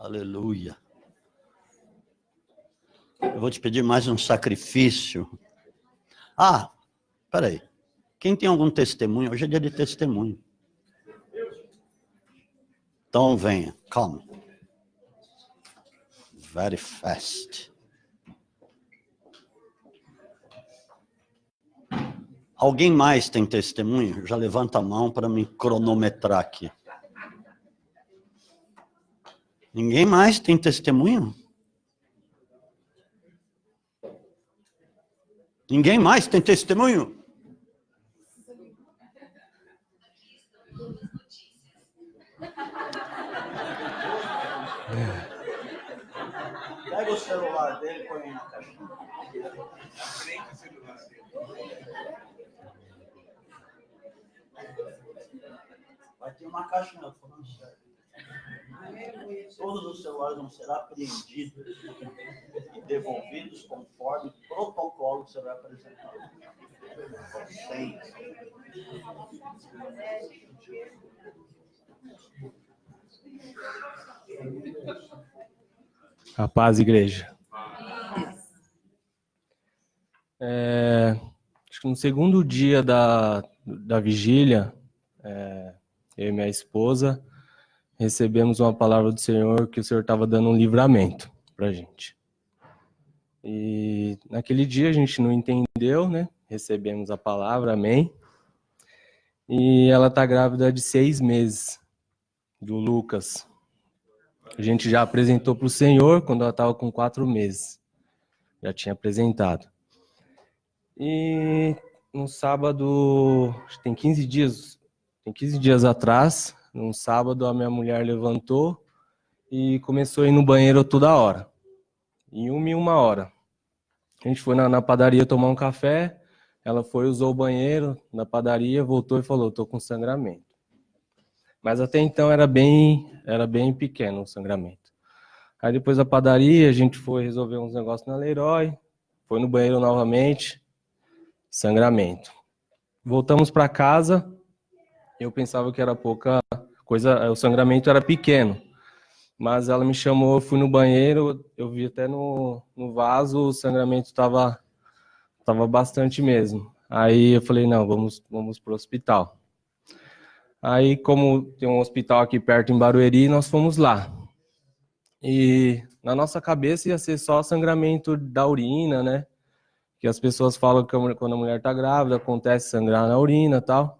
Aleluia. Eu vou te pedir mais um sacrifício. Ah, peraí. Quem tem algum testemunho? Hoje é dia de testemunho. Então venha, come. Very fast. Alguém mais tem testemunho? Já levanta a mão para me cronometrar aqui. Ninguém mais tem testemunho? Ninguém mais tem testemunho? Pega o celular dele e põe na caixinha. Vai ter uma caixinha, falando sério. Todos os celulares vão ser apreendidos e devolvidos conforme o protocolo que você vai apresentar. Sem. A paz, igreja. Acho que no segundo dia da vigília, eu e minha esposa recebemos uma palavra do Senhor que o Senhor estava dando um livramento para a gente. E naquele dia a gente não entendeu, né? Recebemos a palavra, amém. E ela está grávida de 6 meses, do Lucas. A gente já apresentou para o Senhor quando ela estava com 4 meses. Já tinha apresentado. E no sábado, acho que tem 15 dias atrás, num sábado, a minha mulher levantou e começou a ir no banheiro toda hora. Em 1 hora. A gente foi na padaria tomar um café, ela foi, usou o banheiro na padaria, voltou e falou, estou com sangramento. Mas até então era bem pequeno o sangramento. Aí depois da padaria, a gente foi resolver uns negócios na Leroy, foi no banheiro novamente, sangramento. Voltamos para casa, eu pensava que era pouca coisa, o sangramento era pequeno. Mas ela me chamou, eu fui no banheiro, eu vi até no vaso, o sangramento estava bastante mesmo. Aí eu falei, não, vamos para o hospital. Aí, como tem um hospital aqui perto em Barueri, nós fomos lá. E na nossa cabeça ia ser só sangramento da urina, né? Que as pessoas falam que quando a mulher está grávida, acontece sangrar na urina e tal.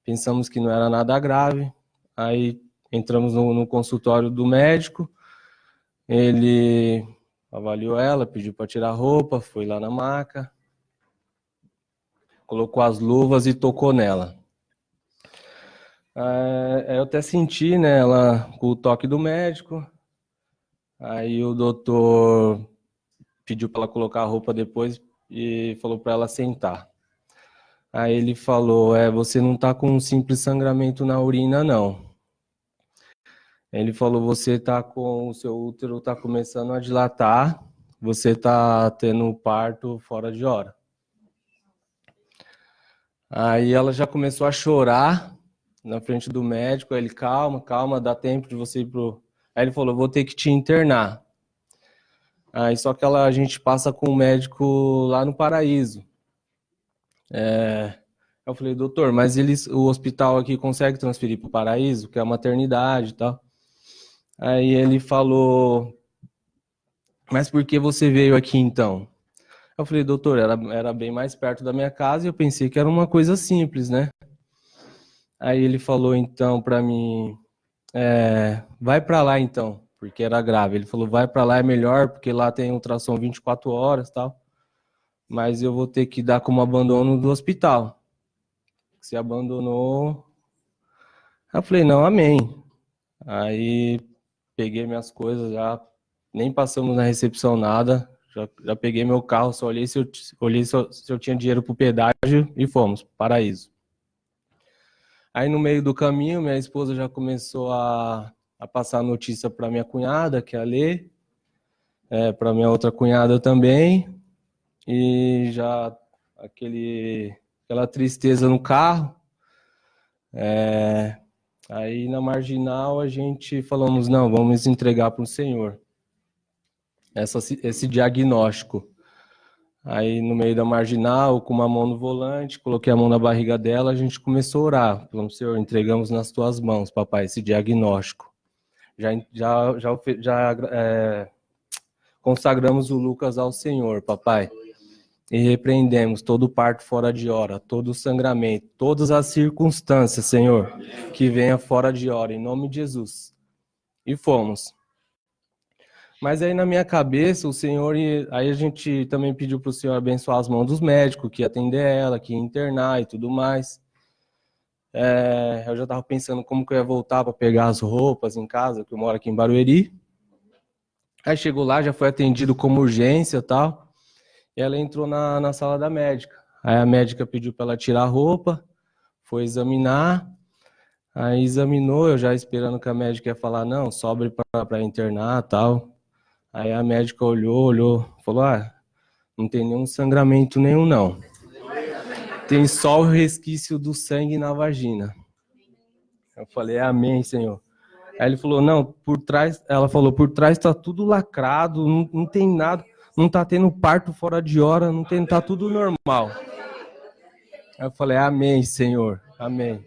Pensamos que não era nada grave. Aí entramos no consultório do médico. Ele avaliou ela, pediu para tirar a roupa, foi lá na maca, colocou as luvas e tocou nela. Eu até senti, né, ela com o toque do médico. Aí o doutor pediu para ela colocar a roupa depois e falou para ela sentar. Aí ele falou, você não está com um simples sangramento na urina, não. Ele falou, você tá com o seu útero tá começando a dilatar, você tá tendo parto fora de hora. Aí ela já começou a chorar na frente do médico, aí ele, calma, dá tempo de você ir pro... Aí ele falou, vou ter que te internar. Aí só que a gente passa com o médico lá no Paraíso. Eu falei, doutor, mas o hospital aqui consegue transferir pro Paraíso, que é a maternidade e tal. Aí ele falou, mas por que você veio aqui então? Eu falei, doutor, era bem mais perto da minha casa e eu pensei que era uma coisa simples, né? Aí ele falou então pra mim, vai pra lá então, porque era grave. Ele falou, vai pra lá, é melhor, porque lá tem ultrassom 24 horas e tal. Mas eu vou ter que dar como abandono do hospital. Se abandonou. Eu falei, não, amém. Aí peguei minhas coisas já, nem passamos na recepção nada, já peguei meu carro, só olhei se eu tinha dinheiro pro pedágio e fomos, Paraíso. Aí no meio do caminho, minha esposa já começou a passar notícia para minha cunhada, que é a Lê, para minha outra cunhada também, e já aquela tristeza no carro. Aí na Marginal a gente falamos, não, vamos entregar para o Senhor esse diagnóstico. Aí no meio da Marginal, com uma mão no volante, coloquei a mão na barriga dela, a gente começou a orar. Falamos, Senhor, entregamos nas tuas mãos, papai, esse diagnóstico. Já consagramos o Lucas ao Senhor, papai. E repreendemos todo parto fora de hora, todo sangramento, todas as circunstâncias, Senhor, que venha fora de hora, em nome de Jesus. E fomos. Mas aí na minha cabeça, o Senhor, aí a gente também pediu para o Senhor abençoar as mãos dos médicos, que ia atender ela, que ia internar e tudo mais. Eu já estava pensando como que eu ia voltar para pegar as roupas em casa, que eu moro aqui em Barueri. Aí chegou lá, já foi atendido como urgência e tal. E ela entrou na sala da médica. Aí a médica pediu para ela tirar a roupa, foi examinar. Aí examinou, eu já esperando que a médica ia falar, não, sobre para internar e tal. Aí a médica olhou, falou, não tem nenhum sangramento nenhum, não. Tem só o resquício do sangue na vagina. Eu falei, amém, Senhor. Aí ele falou, não, por trás, ela falou, por trás tá tudo lacrado, não tem nada, não tá tendo parto fora de hora, tá tudo normal. Aí eu falei, amém, Senhor, amém.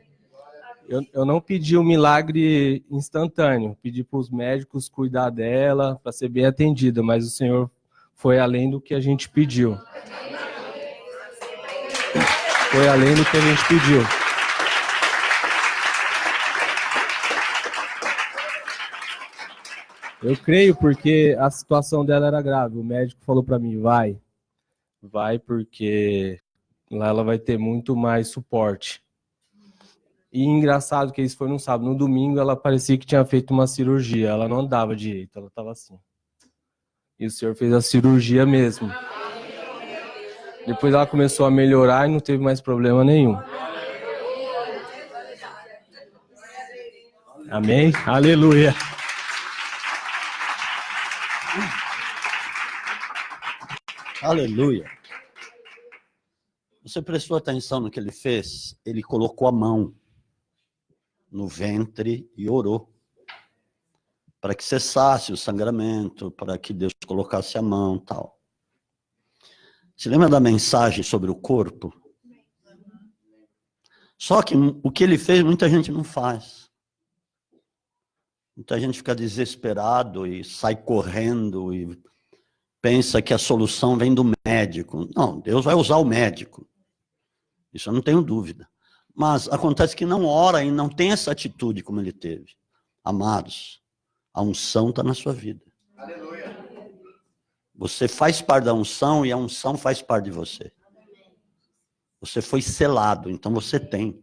Eu não pedi um milagre instantâneo, pedi para os médicos cuidar dela, para ser bem atendida, mas o Senhor foi além do que a gente pediu. Foi além do que a gente pediu. Eu creio porque a situação dela era grave. O médico falou para mim, vai porque lá ela vai ter muito mais suporte. E engraçado que isso foi no sábado. No domingo ela parecia que tinha feito uma cirurgia. Ela não andava direito, ela estava assim. E o Senhor fez a cirurgia mesmo. Depois ela começou a melhorar e não teve mais problema nenhum. Amém? Aleluia. Aleluia. Você prestou atenção no que ele fez? Ele colocou a mão no ventre e orou para que cessasse o sangramento, para que Deus colocasse a mão e tal. Se lembra da mensagem sobre o corpo? Só que o que ele fez, muita gente não faz. Muita gente fica desesperado e sai correndo e pensa que a solução vem do médico. Não, Deus vai usar o médico. Isso eu não tenho dúvida. Mas acontece que não ora e não tem essa atitude como ele teve. Amados, a unção está na sua vida. Aleluia. Você faz parte da unção e a unção faz parte de você. Você foi selado, então você tem.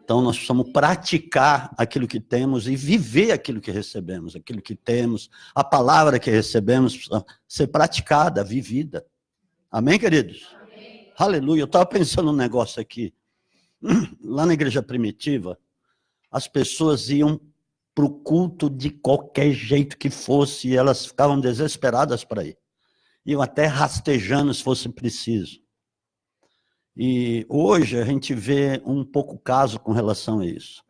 Então nós precisamos praticar aquilo que temos e viver aquilo que recebemos. Aquilo que temos, a palavra que recebemos precisa ser praticada, vivida. Amém, queridos? Amém. Aleluia. Eu estava pensando um negócio aqui. Lá na igreja primitiva, as pessoas iam para o culto de qualquer jeito que fosse, e elas ficavam desesperadas para ir. Iam até rastejando se fosse preciso. E hoje a gente vê um pouco caso com relação a isso.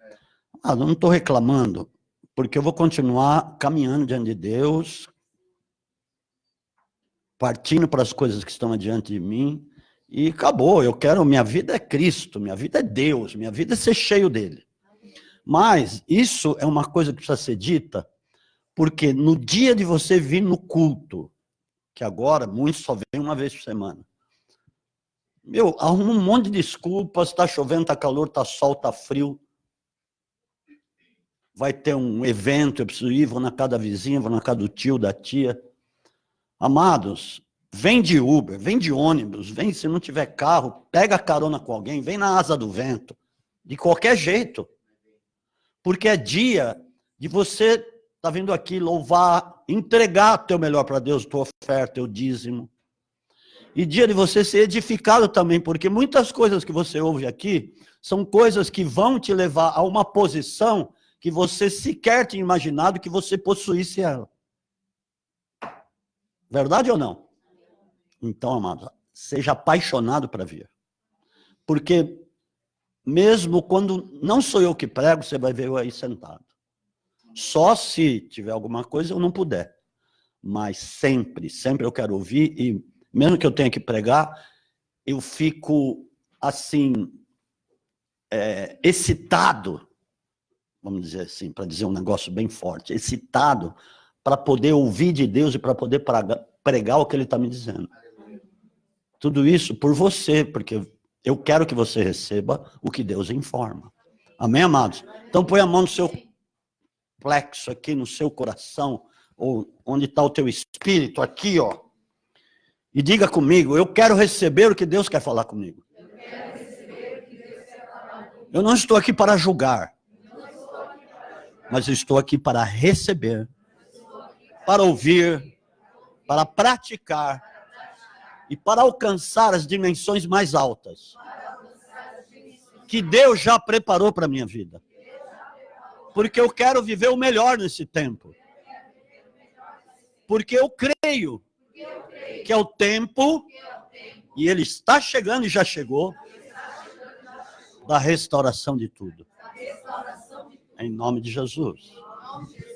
Eu não estou reclamando, porque eu vou continuar caminhando diante de Deus, partindo para as coisas que estão adiante de mim, e acabou. Minha vida é Cristo, minha vida é Deus, minha vida é ser cheio dele. Mas isso é uma coisa que precisa ser dita, porque no dia de você vir no culto, que agora muitos só vêm uma vez por semana, arruma um monte de desculpas, está chovendo, está calor, está sol, está frio, vai ter um evento, eu preciso ir, vou na casa da vizinha, vou na casa do tio, da tia. Amados, vem de Uber, vem de ônibus, vem se não tiver carro, pega carona com alguém, vem na asa do vento, de qualquer jeito. Porque é dia de você estar vindo aqui louvar, entregar teu melhor para Deus, tua oferta, teu dízimo. E dia de você ser edificado também, porque muitas coisas que você ouve aqui são coisas que vão te levar a uma posição que você sequer tinha imaginado que você possuísse ela. Verdade ou não? Então, amado, seja apaixonado para vir. Porque mesmo quando não sou eu que prego, você vai ver eu aí sentado. Só se tiver alguma coisa eu não puder. Mas sempre eu quero ouvir, e mesmo que eu tenha que pregar, eu fico, assim, excitado, vamos dizer assim, para dizer um negócio bem forte, excitado para poder ouvir de Deus e para poder pregar o que Ele está me dizendo. Tudo isso por você, porque eu quero que você receba o que Deus informa. Amém, amados? Então põe a mão no seu plexo aqui, no seu coração, ou onde está o teu espírito, aqui, ó. E diga comigo, eu quero receber o que Deus quer falar comigo. Eu não estou aqui para julgar, mas eu estou aqui para receber, para ouvir, para praticar e para alcançar as dimensões mais altas que Deus já preparou para a minha vida. Porque eu quero viver o melhor nesse tempo. Porque eu creio que é o tempo, e ele está chegando e já chegou, da restauração de tudo. Em nome de Jesus.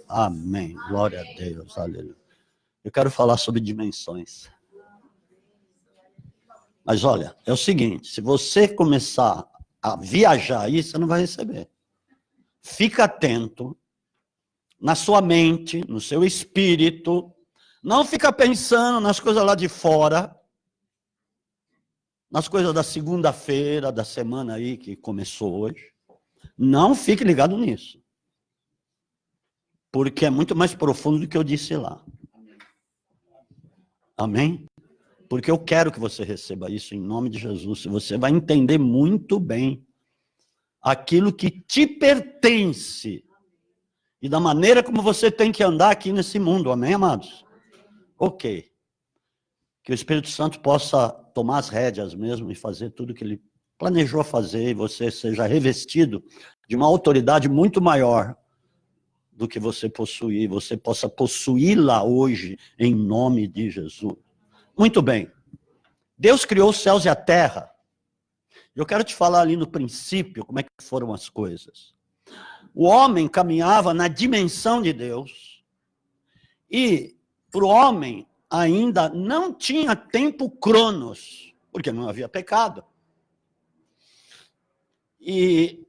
Amém. Glória a Deus. Aleluia. Eu quero falar sobre dimensões. Mas olha, é o seguinte, se você começar a viajar aí, você não vai receber. Fica atento na sua mente, no seu espírito. Não fica pensando nas coisas lá de fora, nas coisas da segunda-feira, da semana aí que começou hoje. Não fique ligado nisso. Porque é muito mais profundo do que eu disse lá. Amém? Porque eu quero que você receba isso em nome de Jesus. Você vai entender muito bem aquilo que te pertence e da maneira como você tem que andar aqui nesse mundo. Amém, amados? Ok. Que o Espírito Santo possa tomar as rédeas mesmo e fazer tudo que ele planejou fazer e você seja revestido de uma autoridade muito maior do que você possui, você possa possuí-la hoje em nome de Jesus. Muito bem. Deus criou os céus e a terra. Eu quero te falar ali no princípio como é que foram as coisas. O homem caminhava na dimensão de Deus e para o homem ainda não tinha tempo cronos, porque não havia pecado. E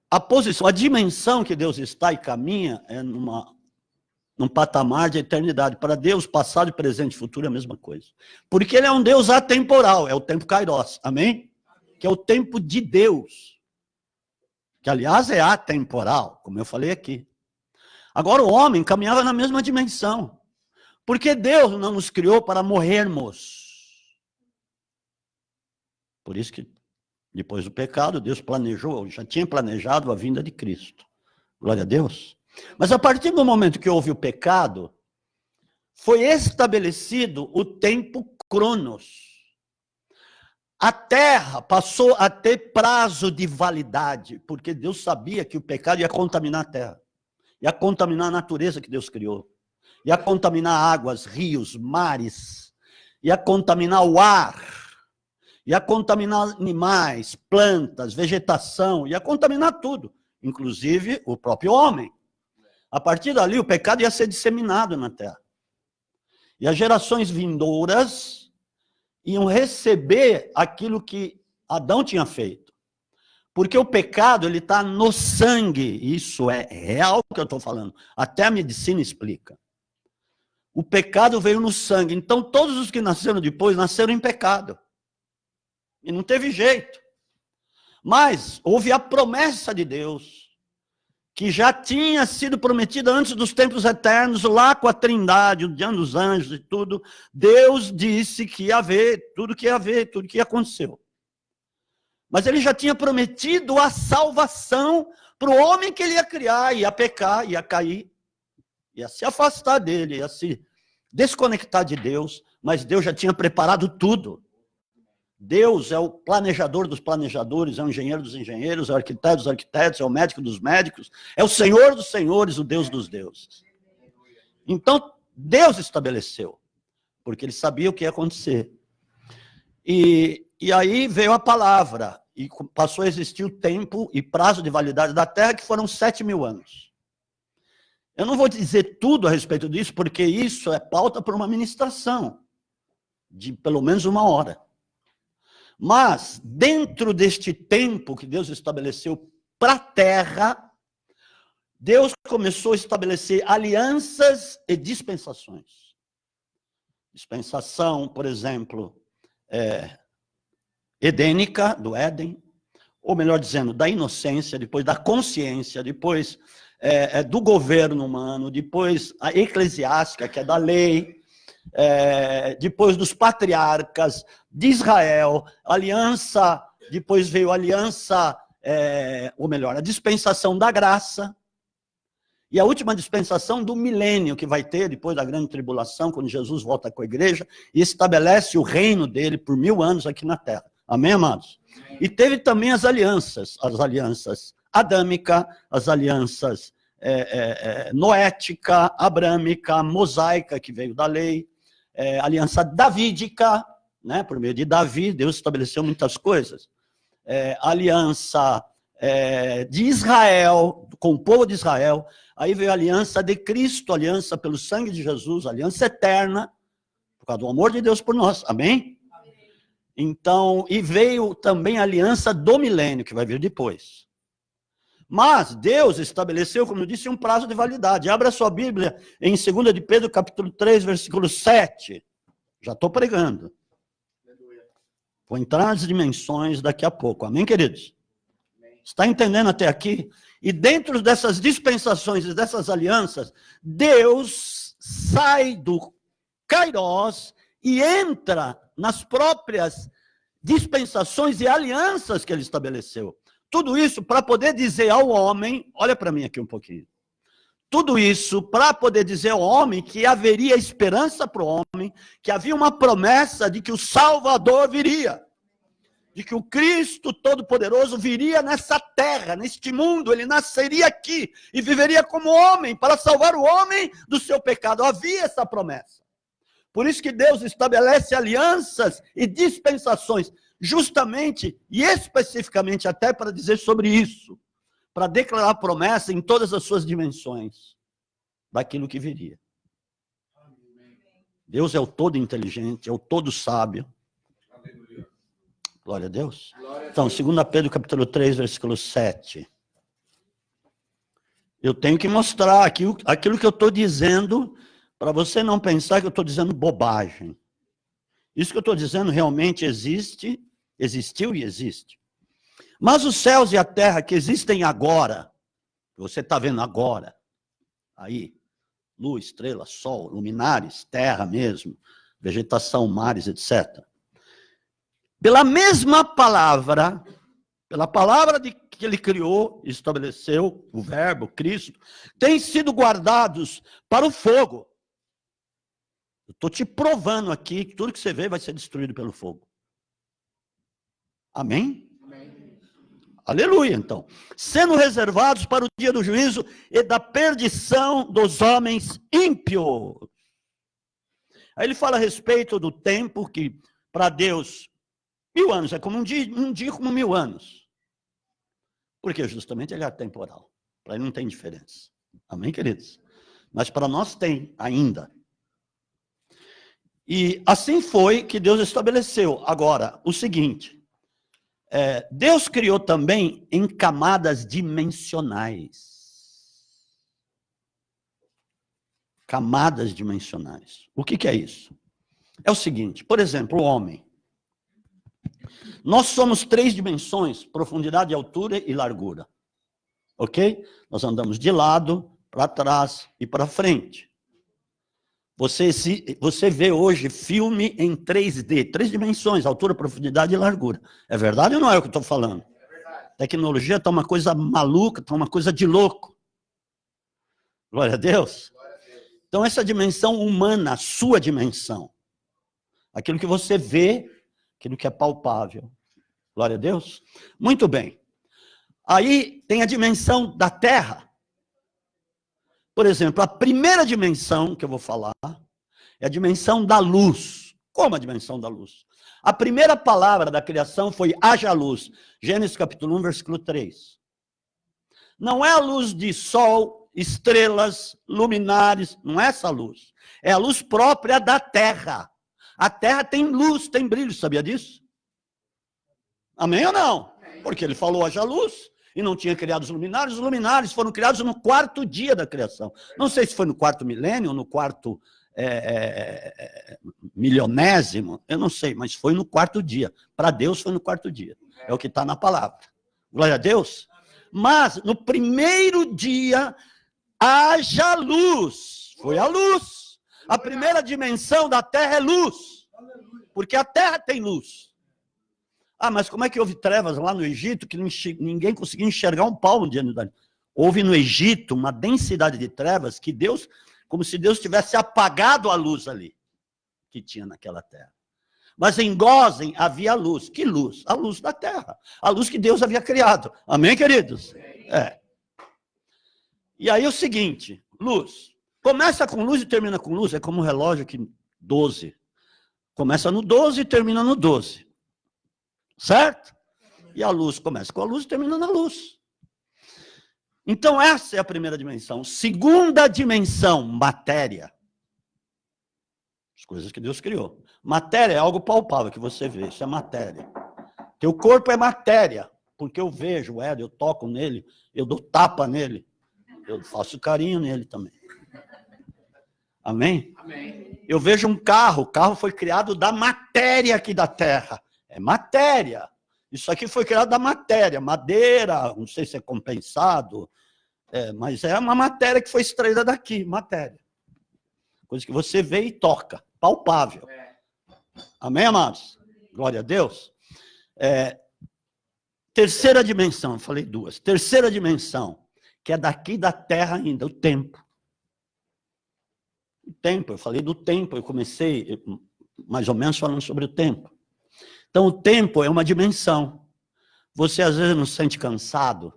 a posição, a dimensão que Deus está e caminha é num patamar de eternidade. Para Deus, passado, presente e futuro é a mesma coisa. Porque ele é um Deus atemporal, é o tempo kairos, amém? Que é o tempo de Deus. Que, aliás, é atemporal, como eu falei aqui. Agora, o homem caminhava na mesma dimensão. Porque Deus não nos criou para morrermos. Por isso que, depois do pecado, Deus planejou, já tinha planejado a vinda de Cristo. Glória a Deus. Mas a partir do momento que houve o pecado, foi estabelecido o tempo cronos. A terra passou a ter prazo de validade, porque Deus sabia que o pecado ia contaminar a terra, ia contaminar a natureza que Deus criou, ia contaminar águas, rios, mares, ia contaminar o ar, ia contaminar animais, plantas, vegetação, ia contaminar tudo, inclusive o próprio homem. A partir dali, o pecado ia ser disseminado na terra. E as gerações vindouras iam receber aquilo que Adão tinha feito. Porque o pecado, ele está no sangue. Isso é real que eu estou falando. Até a medicina explica. O pecado veio no sangue. Então, todos os que nasceram depois, nasceram em pecado. E não teve jeito. Mas houve a promessa de Deus, que já tinha sido prometida antes dos tempos eternos, lá com a Trindade, diante dos anjos e tudo. Deus disse que ia haver, tudo que aconteceu. Mas ele já tinha prometido a salvação para o homem que ele ia criar, ia pecar, ia cair, ia se afastar dele, ia se desconectar de Deus, mas Deus já tinha preparado tudo. Deus é o planejador dos planejadores, é o engenheiro dos engenheiros, é o arquiteto dos arquitetos, é o médico dos médicos, é o Senhor dos senhores, o Deus dos deuses. Então, Deus estabeleceu, porque ele sabia o que ia acontecer. E aí veio a palavra, e passou a existir o tempo e prazo de validade da terra, que foram 7.000 anos. Eu não vou dizer tudo a respeito disso, porque isso é pauta para uma ministração, de pelo menos 1 hora. Mas, dentro deste tempo que Deus estabeleceu para a terra, Deus começou a estabelecer alianças e dispensações. Dispensação, por exemplo, edênica, do Éden, ou melhor dizendo, da inocência, depois da consciência, depois do governo humano, depois a eclesiástica, que é da lei, depois dos patriarcas de Israel, aliança, depois veio a aliança, ou melhor, a dispensação da graça, e a última dispensação do milênio que vai ter depois da grande tribulação, quando Jesus volta com a igreja e estabelece o reino dele por 1000 anos aqui na terra. Amém, amados? Amém. E teve também as alianças adâmica, as alianças noética, abrâmica, mosaica, que veio da lei, aliança davídica, né, por meio de Davi, Deus estabeleceu muitas coisas, aliança de Israel, com o povo de Israel, aí veio a aliança de Cristo, aliança pelo sangue de Jesus, aliança eterna, por causa do amor de Deus por nós, amém? Então, e veio também a aliança do milênio, que vai vir depois. Mas Deus estabeleceu, como eu disse, um prazo de validade. Abra sua Bíblia em 2 de Pedro, capítulo 3, versículo 7. Já estou pregando. Vou entrar nas dimensões daqui a pouco. Amém, queridos? Está entendendo até aqui? E dentro dessas dispensações e dessas alianças, Deus sai do Kairós e entra nas próprias dispensações e alianças que ele estabeleceu. Tudo isso para poder dizer ao homem, olha para mim aqui um pouquinho. Tudo isso para poder dizer ao homem que haveria esperança para o homem, que havia uma promessa de que o Salvador viria, de que o Cristo Todo-Poderoso viria nessa terra, neste mundo, ele nasceria aqui e viveria como homem para salvar o homem do seu pecado. Havia essa promessa. Por isso que Deus estabelece alianças e dispensações, justamente e especificamente até para dizer sobre isso, para declarar promessa em todas as suas dimensões daquilo que viria. Deus é o todo inteligente, é o todo sábio. Glória a Deus. Então, 2 Pedro capítulo 3, versículo 7. Eu tenho que mostrar aquilo que eu estou dizendo, para você não pensar que eu estou dizendo bobagem. Isso que eu estou dizendo realmente existe, existiu e existe. Mas os céus e a terra que existem agora, que você está vendo agora, aí, luz, estrela, sol, luminares, terra mesmo, vegetação, mares, etc. Pela mesma palavra, pela palavra que ele criou, estabeleceu, o verbo, Cristo, têm sido guardados para o fogo. Eu estou te provando aqui que tudo que você vê vai ser destruído pelo fogo. Amém? Amém. Aleluia, então. Sendo reservados para o dia do juízo e da perdição dos homens ímpios. Aí ele fala a respeito do tempo que, para Deus, 1000 anos é como um dia como 1000 anos. Porque justamente ele é atemporal. Para ele não tem diferença. Amém, queridos? Mas para nós tem ainda. E assim foi que Deus estabeleceu. Agora, o seguinte, Deus criou também em camadas dimensionais. Camadas dimensionais. O que é isso? É o seguinte, por exemplo, o homem. Nós somos 3 dimensões, profundidade, altura e largura. Ok? Nós andamos de lado, para trás e para frente. Você vê hoje filme em 3D, 3 dimensões, altura, profundidade e largura. É verdade ou não é o que eu estou falando? É verdade. Tecnologia está uma coisa maluca, está uma coisa de louco. Glória a Deus. Glória a Deus. Então essa dimensão humana, a sua dimensão, aquilo que você vê, aquilo que é palpável. Glória a Deus. Muito bem. Aí tem a dimensão da Terra. Por exemplo, a primeira dimensão que eu vou falar é a dimensão da luz. Como a dimensão da luz? A primeira palavra da criação foi haja luz. Gênesis capítulo 1, versículo 3. Não é a luz de sol, estrelas, luminares, não é essa luz. É a luz própria da terra. A terra tem luz, tem brilho, sabia disso? Amém ou não? Porque ele falou haja luz e não tinha criado os luminares foram criados no quarto dia da criação. Não sei se foi no quarto milênio ou no quarto milionésimo, eu não sei, mas foi no quarto dia. Para Deus foi no quarto dia. É o que está na palavra. Glória a Deus. Mas no primeiro dia, haja luz. Foi a luz. A primeira dimensão da terra é luz. Porque a terra tem luz. Ah, mas como é que houve trevas lá no Egito que ninguém conseguia enxergar um palmo diante da... Houve no Egito uma densidade de trevas que Deus, como se Deus tivesse apagado a luz ali, que tinha naquela terra. Mas em Gósen havia luz. Que luz? A luz da terra. A luz que Deus havia criado. Amém, queridos? É. E aí é o seguinte, luz. Começa com luz e termina com luz. É como um relógio que 12. Começa no 12 e termina no 12. Certo? E a luz começa com a luz e termina na luz. Então essa é a primeira dimensão. Segunda dimensão, matéria. As coisas que Deus criou. Matéria é algo palpável que você vê, isso é matéria. Teu corpo é matéria, porque eu vejo ele, eu toco nele, eu dou tapa nele, eu faço carinho nele também. Amém? Amém. Eu vejo um carro, o carro foi criado da matéria aqui da terra. É matéria. Isso aqui foi criado da matéria, madeira, não sei se é compensado, mas é uma matéria que foi extraída daqui, matéria. Coisa que você vê e toca, palpável. Amém, amados? Glória a Deus. Terceira dimensão, falei duas. Terceira dimensão, que é daqui da terra ainda, o tempo. O tempo, eu falei do tempo, eu comecei mais ou menos falando sobre o tempo. Então, o tempo é uma dimensão. Você, às vezes, não se sente cansado?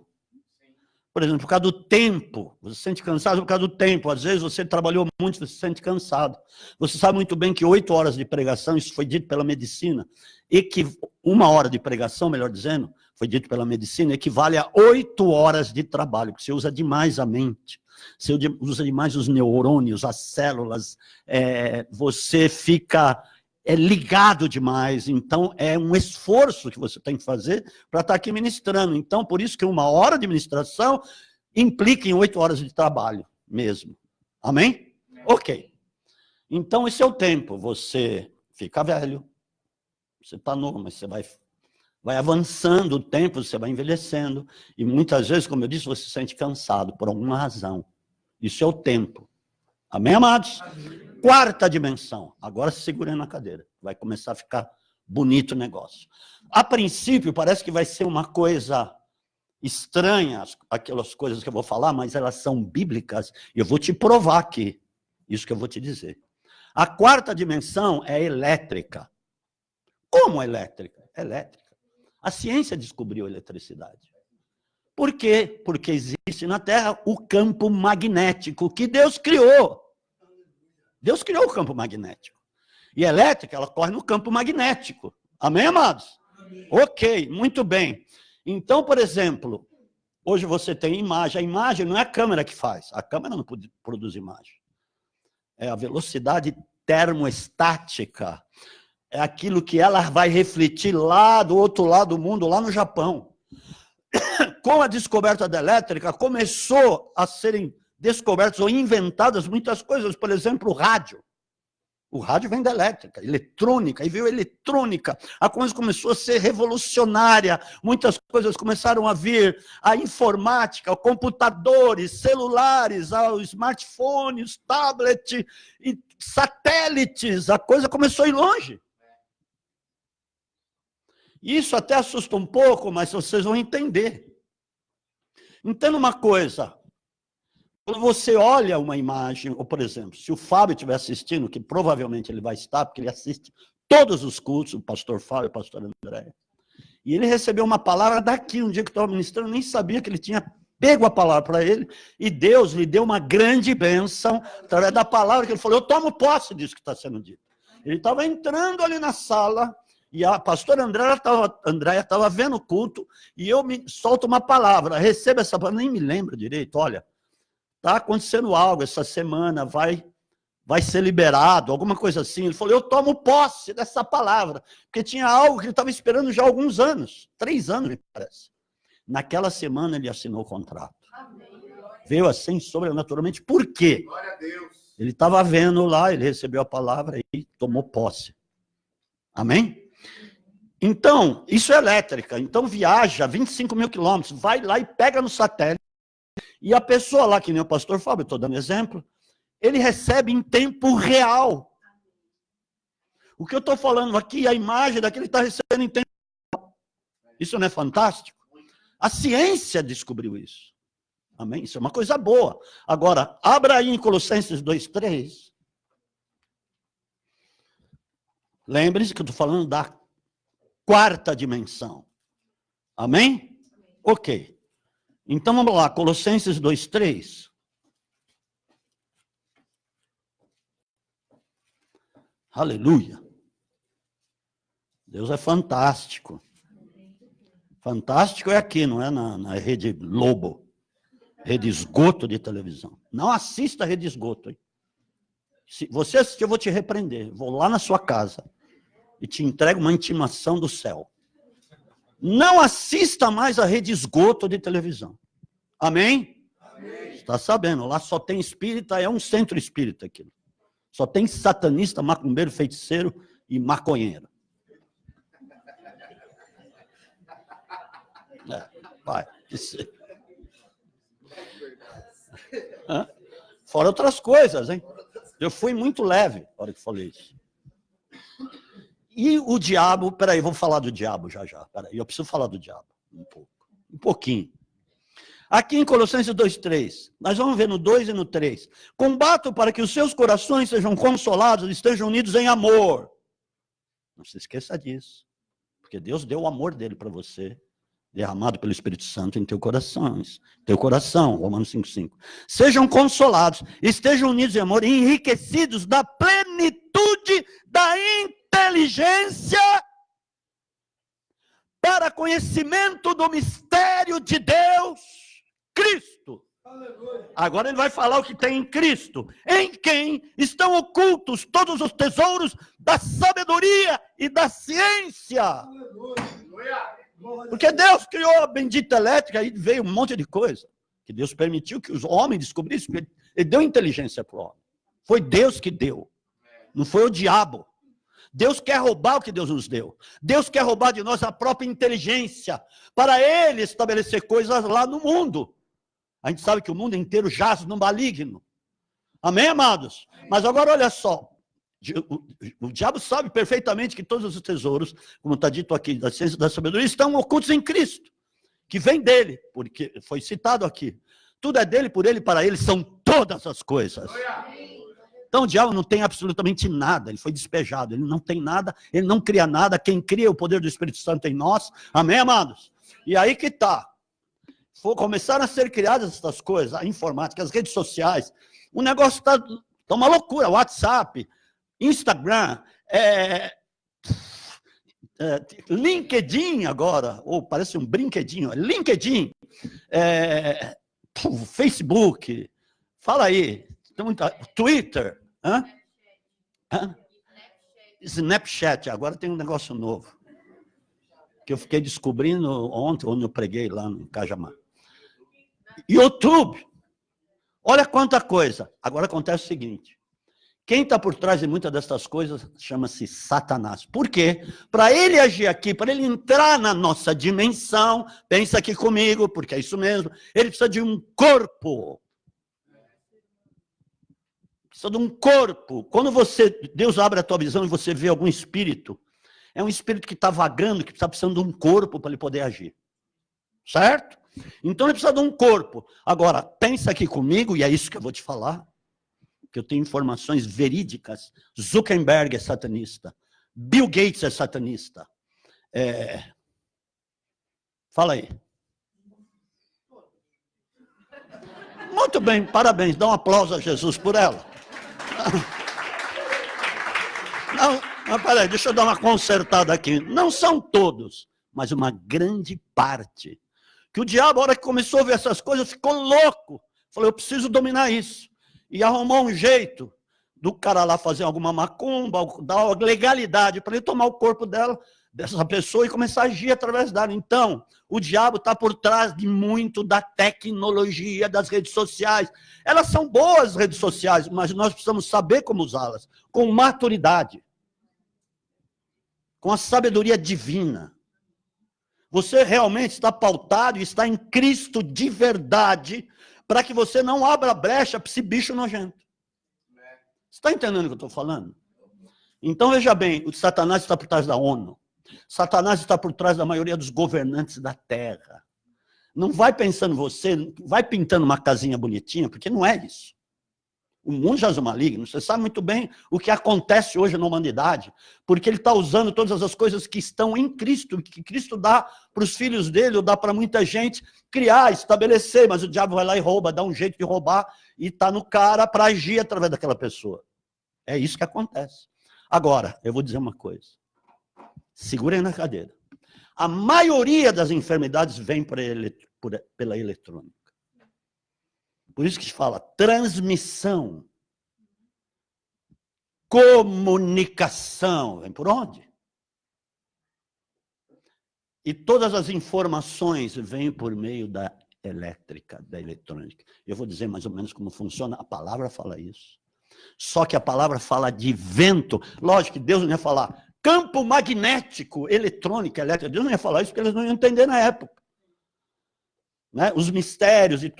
Por exemplo, por causa do tempo. Você se sente cansado por causa do tempo. Às vezes, você trabalhou muito, você se sente cansado. Você sabe muito bem que 8 horas de pregação, isso foi dito pela medicina, e que 1 hora de pregação, melhor dizendo, foi dito pela medicina, equivale a 8 horas de trabalho, porque você usa demais a mente. Você usa demais os neurônios, as células, você fica... ligado demais, então é um esforço que você tem que fazer para estar aqui ministrando. Então, por isso que 1 hora de ministração implica em 8 horas de trabalho mesmo. Amém? Ok. Então, esse é o tempo. Você fica velho, você está novo, mas você vai avançando o tempo, você vai envelhecendo, e muitas vezes, como eu disse, você se sente cansado por alguma razão. Isso é o tempo. Amém, amados? Amém. Quarta dimensão. Agora se segurem na cadeira. Vai começar a ficar bonito o negócio. A princípio, parece que vai ser uma coisa estranha, aquelas coisas que eu vou falar, mas elas são bíblicas, e eu vou te provar aqui, isso que eu vou te dizer. A quarta dimensão é elétrica. Como elétrica? Elétrica. A ciência descobriu a eletricidade. Por quê? Porque existe na Terra o campo magnético que Deus criou. Deus criou o campo magnético. E a elétrica, ela corre no campo magnético. Amém, amados? Amém. Ok, muito bem. Então, por exemplo, hoje você tem imagem. A imagem não é a câmera que faz. A câmera não produz imagem. É a velocidade termoestática. É aquilo que ela vai refletir lá do outro lado do mundo, lá no Japão. Com a descoberta da elétrica, começou a serem descobertas ou inventadas muitas coisas. Por exemplo, o rádio. O rádio vem da elétrica, eletrônica, aí veio a eletrônica. A coisa começou a ser revolucionária. Muitas coisas começaram a vir. A informática, computadores, celulares, os smartphones, tablets e satélites. A coisa começou a ir longe. Isso até assusta um pouco, mas vocês vão entender. Entenda uma coisa. Quando você olha uma imagem, ou por exemplo, se o Fábio estiver assistindo, que provavelmente ele vai estar, porque ele assiste todos os cultos, o pastor Fábio e o pastor André, e ele recebeu uma palavra daqui, um dia que eu estava ministrando, nem sabia que ele tinha pego a palavra para ele, e Deus lhe deu uma grande bênção, através da palavra que ele falou, eu tomo posse disso que está sendo dito. Ele estava entrando ali na sala, e a pastora Andréia estava vendo o culto, e eu me solto uma palavra, receba essa palavra, nem me lembro direito, olha, está acontecendo algo essa semana, vai ser liberado, alguma coisa assim. Ele falou, eu tomo posse dessa palavra, porque tinha algo que ele estava esperando já há alguns anos, 3 anos, me parece. Naquela semana ele assinou o contrato. Veio assim, sobrenaturalmente. Por quê? Glória a Deus. Ele estava vendo lá, ele recebeu a palavra e tomou posse. Amém? Então, isso é elétrica. Então, viaja 25 mil quilômetros, vai lá e pega no satélite. E a pessoa lá, que nem o pastor Fábio, estou dando exemplo, ele recebe em tempo real. O que eu estou falando aqui, a imagem daquele está recebendo em tempo real. Isso não é fantástico? A ciência descobriu isso. Amém? Isso é uma coisa boa. Agora, abra aí em Colossenses 2:3. Lembre-se que eu estou falando da 4ª dimensão. Amém? Ok. Então vamos lá, Colossenses 2:3. Aleluia. Deus é fantástico. Fantástico é aqui, não é na Rede Globo. Rede esgoto de televisão. Não assista a Rede Esgoto. Hein? Se você assistir, eu vou te repreender. Vou lá na sua casa e te entrego uma intimação do céu. Não assista mais a Rede Esgoto de televisão. Amém? Amém. Está sabendo, lá só tem espírita, é um centro espírita aquilo. Só tem satanista, macumbeiro, feiticeiro e maconheiro. Vai. Fora outras coisas, hein? Eu fui muito leve na hora que falei isso. E o diabo, peraí, vou falar do diabo já. Peraí, eu preciso falar do diabo um pouquinho. Aqui em Colossenses 2:3, nós vamos ver no 2 e no 3. Combatam para que os seus corações sejam consolados e estejam unidos em amor. Não se esqueça disso. Porque Deus deu o amor dele para você, derramado pelo Espírito Santo em teu coração, Romanos 5:5. Sejam consolados, estejam unidos em amor e enriquecidos da plenitude da inteligência para conhecimento do mistério de Deus, Cristo. Agora ele vai falar o que tem em Cristo, em quem estão ocultos todos os tesouros da sabedoria e da ciência. Porque Deus criou a bendita elétrica e veio um monte de coisa. Que Deus permitiu que os homens descobrissem, porque ele deu inteligência para o homem. Foi Deus que deu, não foi o diabo. Deus quer roubar o que Deus nos deu. Deus quer roubar de nós a própria inteligência, para ele estabelecer coisas lá no mundo. A gente sabe que o mundo inteiro jaz no maligno. Amém, amados? Mas agora olha só. O diabo sabe perfeitamente que todos os tesouros, como está dito aqui, da ciência e da sabedoria, estão ocultos em Cristo, que vem dele, porque foi citado aqui. Tudo é dele, por ele, para ele, são todas as coisas. Então o diabo não tem absolutamente nada, ele foi despejado, ele não tem nada, ele não cria nada, quem cria é o poder do Espírito Santo em nós. Amém, amados? E aí que está. Começaram a ser criadas essas coisas, a informática, as redes sociais, o negócio está uma loucura, WhatsApp, Instagram, LinkedIn agora, ou parece um brinquedinho, LinkedIn, Facebook, fala aí, Twitter, Snapchat, agora tem um negócio novo, que eu fiquei descobrindo ontem, onde eu preguei lá no Cajamar. YouTube, olha quanta coisa. Agora acontece o seguinte, quem está por trás de muitas dessas coisas chama-se Satanás. Por quê? Para ele agir aqui, para ele entrar na nossa dimensão, pensa aqui comigo, porque é isso mesmo, ele precisa de um corpo. Precisa de um corpo. Quando Deus abre a tua visão e você vê algum espírito, é um espírito que está vagando, que está precisando de um corpo para ele poder agir. Certo? Então ele precisa de um corpo. Agora, pensa aqui comigo, e é isso que eu vou te falar, que eu tenho informações verídicas. Zuckerberg é satanista. Bill Gates é satanista. Fala aí. Muito bem, parabéns. Dá um aplauso a Jesus por ela. Não, mas peraí, deixa eu dar uma consertada aqui. Não são todos, mas uma grande parte. Que o diabo, a hora que começou a ver essas coisas, ficou louco. Falou, eu preciso dominar isso. E arrumou um jeito do cara lá fazer alguma macumba, dar legalidade para ele tomar o corpo dela, dessa pessoa, e começar a agir através dela. Então, o diabo está por trás de muito da tecnologia das redes sociais. Elas são boas, redes sociais, mas nós precisamos saber como usá-las, com maturidade, com a sabedoria divina. Você realmente está pautado e está em Cristo de verdade, para que você não abra brecha para esse bicho nojento. Você está entendendo o que eu estou falando? Então, veja bem, o Satanás está por trás da ONU. Satanás está por trás da maioria dos governantes da Terra. Não vai pensando você, vai pintando uma casinha bonitinha, porque não é isso. O mundo jaz o maligno. Você sabe muito bem o que acontece hoje na humanidade, porque ele está usando todas as coisas que estão em Cristo, que Cristo dá para os filhos dele, ou dá para muita gente criar, estabelecer, mas o diabo vai lá e rouba, dá um jeito de roubar, e está no cara para agir através daquela pessoa. É isso que acontece. Agora, eu vou dizer uma coisa. Segurem na cadeira. A maioria das enfermidades vem pela eletrônica. Por isso que se fala transmissão, comunicação. Vem por onde? E todas as informações vêm por meio da elétrica, da eletrônica. Eu vou dizer mais ou menos como funciona. A palavra fala isso. Só que a palavra fala de vento. Lógico que Deus não ia falar campo magnético, eletrônica, elétrica. Deus não ia falar isso porque eles não iam entender na época. Né? Os mistérios e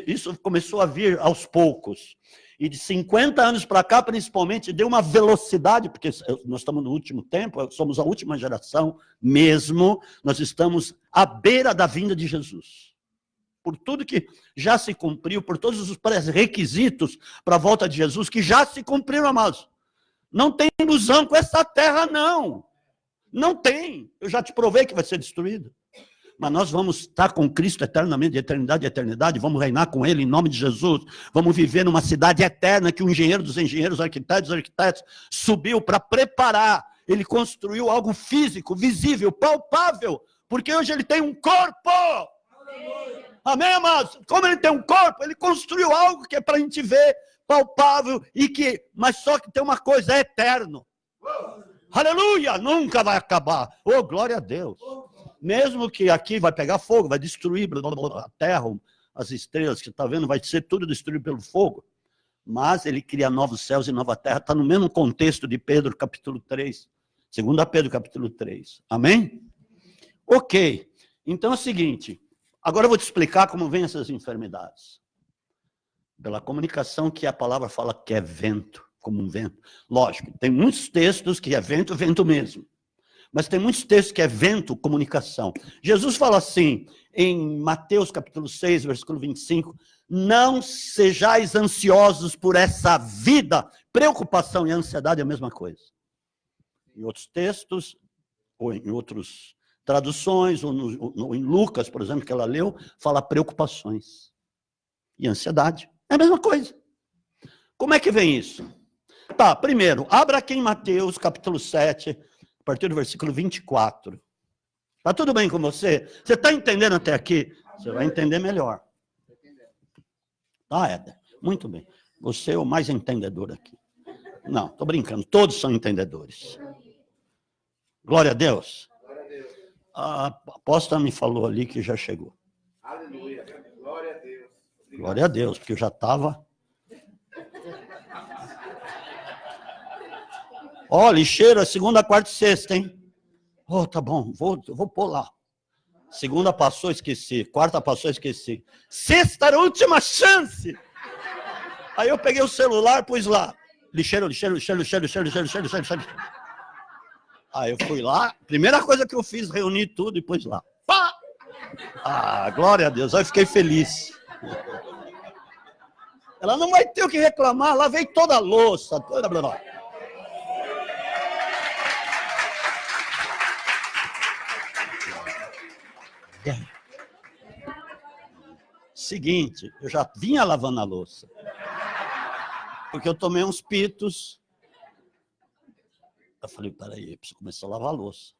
isso começou a vir aos poucos. E de 50 anos para cá, principalmente, deu uma velocidade, porque nós estamos no último tempo, somos a última geração mesmo, nós estamos à beira da vinda de Jesus. Por tudo que já se cumpriu, por todos os pré-requisitos para a volta de Jesus, que já se cumpriram, amados. Não tem ilusão com essa terra, não. Não tem. Eu já te provei que vai ser destruída. Mas nós vamos estar com Cristo eternamente, de eternidade a eternidade, vamos reinar com Ele em nome de Jesus, vamos viver numa cidade eterna que o engenheiro dos engenheiros, arquitetos, subiu para preparar. Ele construiu algo físico, visível, palpável, porque hoje ele tem um corpo. Amém, amados? Como ele tem um corpo, ele construiu algo que é para a gente ver, palpável, mas só que tem uma coisa, é eterno. Aleluia, nunca vai acabar. Oh, glória a Deus. Mesmo que aqui vai pegar fogo, vai destruir a terra, as estrelas que você está vendo, vai ser tudo destruído pelo fogo. Mas ele cria novos céus e nova terra. Está no mesmo contexto de Pedro, capítulo 3. 2 Pedro, capítulo 3. Amém? Ok. Então é o seguinte. Agora eu vou te explicar como vêm essas enfermidades. Pela comunicação que a palavra fala que é vento, como um vento. Lógico, tem muitos textos que é vento, vento mesmo. Mas tem muitos textos que é vento, comunicação. Jesus fala assim, em Mateus capítulo 6, versículo 25, não sejais ansiosos por essa vida. Preocupação e ansiedade é a mesma coisa. Em outros textos, ou em outras traduções, ou em Lucas, por exemplo, que ela leu, fala preocupações e ansiedade. É a mesma coisa. Como é que vem isso? Tá, primeiro, abra aqui em Mateus capítulo 7, a partir do versículo 24. Está tudo bem com você? Você está entendendo até aqui? Você vai entender melhor. Tá, Éder? Muito bem. Você é o mais entendedor aqui. Não, estou brincando. Todos são entendedores. Glória a Deus. A apóstola me falou ali que já chegou. Aleluia. Glória a Deus. Glória a Deus, porque eu já estava... Ó, lixeira, segunda, quarta e sexta, hein? Oh, tá bom, vou pôr lá. Segunda passou, esqueci. Quarta passou, esqueci. Sexta era a última chance. Aí eu peguei o celular, pus lá. Lixeira. Aí eu fui lá, primeira coisa que eu fiz, reuni tudo e pus lá. Pá! Ah, glória a Deus, aí eu fiquei feliz. Ela não vai ter o que reclamar, lá veio toda a louça, toda... Seguinte, eu já vinha lavando a louça. Porque eu tomei uns pitos. Eu falei, peraí, eu preciso começar a lavar a louça.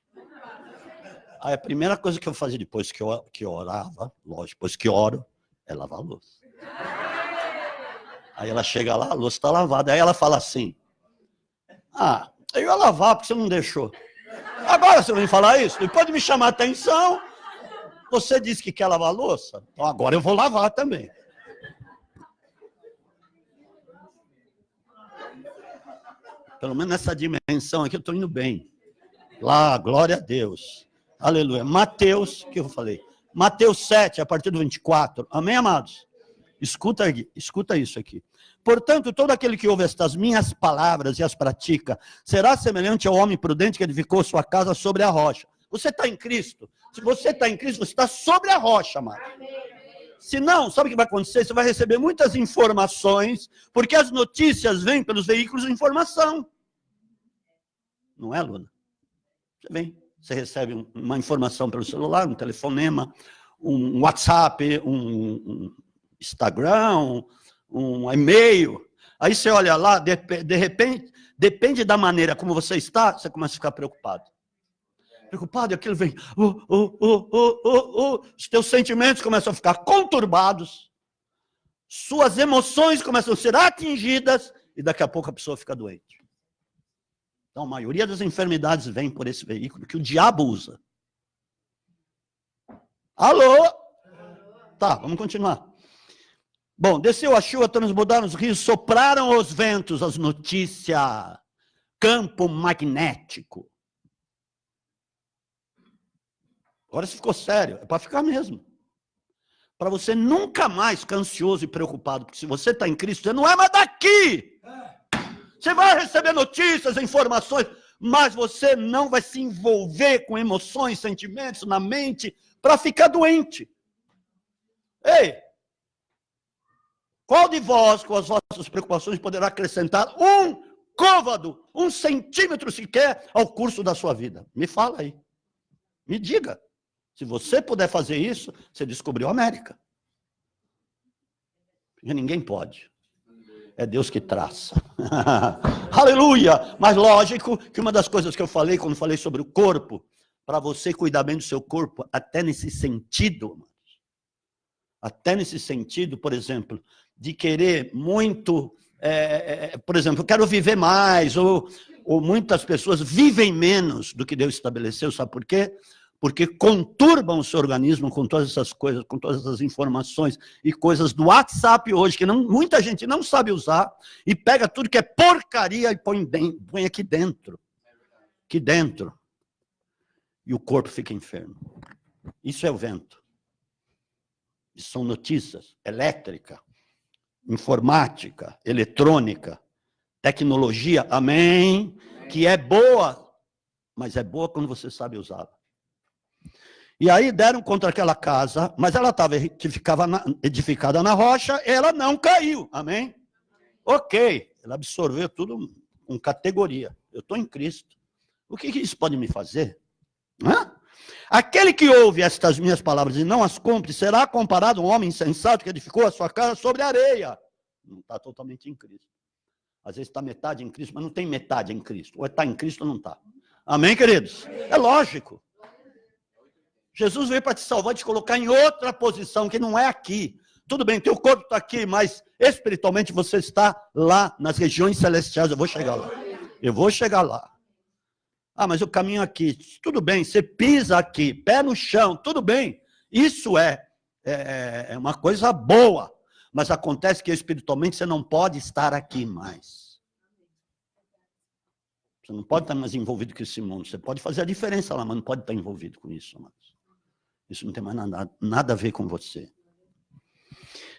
Aí a primeira coisa que eu fazia depois que eu orava, lógico, depois que oro, é lavar a louça. Aí ela chega lá, a louça está lavada. Aí ela fala assim, eu ia lavar porque você não deixou. Agora você vem falar isso? Depois de me chamar a atenção, você disse que quer lavar a louça? Então agora eu vou lavar também. Pelo menos nessa dimensão aqui eu estou indo bem. Lá, glória a Deus. Aleluia. Mateus, que eu falei? Mateus 7, a partir do 24. Amém, amados? Escuta isso aqui. Portanto, todo aquele que ouve estas minhas palavras e as pratica, será semelhante ao homem prudente que edificou sua casa sobre a rocha. Você está em Cristo? Se você está em Cristo, você está sobre a rocha, amado. Se não, sabe o que vai acontecer? Você vai receber muitas informações, porque as notícias vêm pelos veículos de informação. Não é, Luna? Você recebe uma informação pelo celular, um telefonema, um WhatsApp, um Instagram, um e-mail. Aí você olha lá, de repente, depende da maneira como você está, você começa a ficar preocupado. Preocupado, e aquilo vem. Os teus sentimentos começam a ficar conturbados, suas emoções começam a ser atingidas, e daqui a pouco a pessoa fica doente. Então, a maioria das enfermidades vem por esse veículo que o diabo usa. Alô? Tá, vamos continuar. Bom, desceu a chuva, transbordaram os rios, sopraram os ventos, as notícias. Campo magnético. Agora se ficou sério, é para ficar mesmo. Para você nunca mais ficar ansioso e preocupado, porque se você está em Cristo, você não é mais daqui. Você vai receber notícias, informações, mas você não vai se envolver com emoções, sentimentos na mente para ficar doente. Ei, qual de vós, com as vossas preocupações, poderá acrescentar um côvado, 1 centímetro sequer ao curso da sua vida? Me fala aí. Me diga. Se você puder fazer isso, você descobriu a América. Porque ninguém pode. É Deus que traça. Aleluia! Mas lógico que uma das coisas que eu falei, quando falei sobre o corpo, para você cuidar bem do seu corpo, até nesse sentido, por exemplo, de querer muito, por exemplo, eu quero viver mais, ou muitas pessoas vivem menos do que Deus estabeleceu, sabe por quê? Porque conturbam o seu organismo com todas essas coisas, com todas essas informações e coisas do WhatsApp hoje, que muita gente não sabe usar, e pega tudo que é porcaria e põe aqui dentro. Aqui dentro. E o corpo fica enfermo. Isso é o vento. Isso são notícias, elétrica, informática, eletrônica, tecnologia, amém, que é boa, mas é boa quando você sabe usá-la. E aí deram contra aquela casa, mas ela estava edificada na rocha, ela não caiu, amém? Ok, ela absorveu tudo com categoria. Eu estou em Cristo. O que isso pode me fazer? Hã? Aquele que ouve estas minhas palavras e não as cumpre, será comparado a um homem insensato que edificou a sua casa sobre areia. Não está totalmente em Cristo. Às vezes está metade em Cristo, mas não tem metade em Cristo. Ou está em Cristo ou não está. Amém, queridos? É lógico. Jesus veio para te salvar, te colocar em outra posição, que não é aqui. Tudo bem, teu corpo está aqui, mas espiritualmente você está lá nas regiões celestiais. Eu vou chegar lá. Eu vou chegar lá. Ah, mas eu caminho aqui. Tudo bem, você pisa aqui, pé no chão, tudo bem. Isso é uma coisa boa. Mas acontece que espiritualmente você não pode estar aqui mais. Você não pode estar mais envolvido com esse mundo. Você pode fazer a diferença lá, mas não pode estar envolvido com isso, amados. Isso não tem mais nada a ver com você.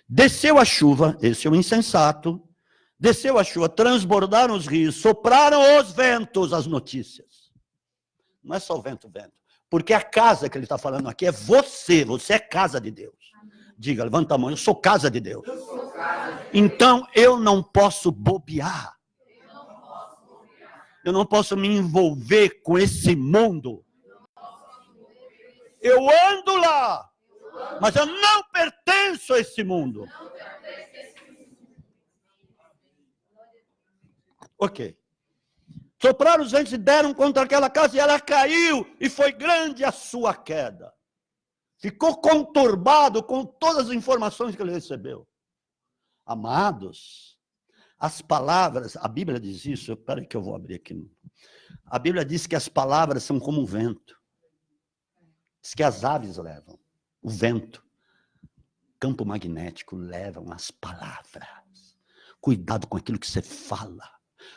Desceu a chuva, esse é o insensato. Desceu a chuva, transbordaram os rios, sopraram os ventos, as notícias. Não é só o vento. Porque a casa que ele está falando aqui é você. Você é casa de Deus. Diga, levanta a mão, eu sou casa de Deus. Então eu não posso bobear. Eu não posso me envolver com esse mundo. Eu ando lá, mas eu não pertenço a esse mundo. Ok. Sopraram os ventos e deram contra aquela casa, e ela caiu, e foi grande a sua queda. Ficou conturbado com todas as informações que ele recebeu. Amados, as palavras, a Bíblia diz isso, espera que eu vou abrir aqui. A Bíblia diz que as palavras são como o vento. Diz que as aves levam, o vento, campo magnético levam as palavras. Cuidado com aquilo que você fala.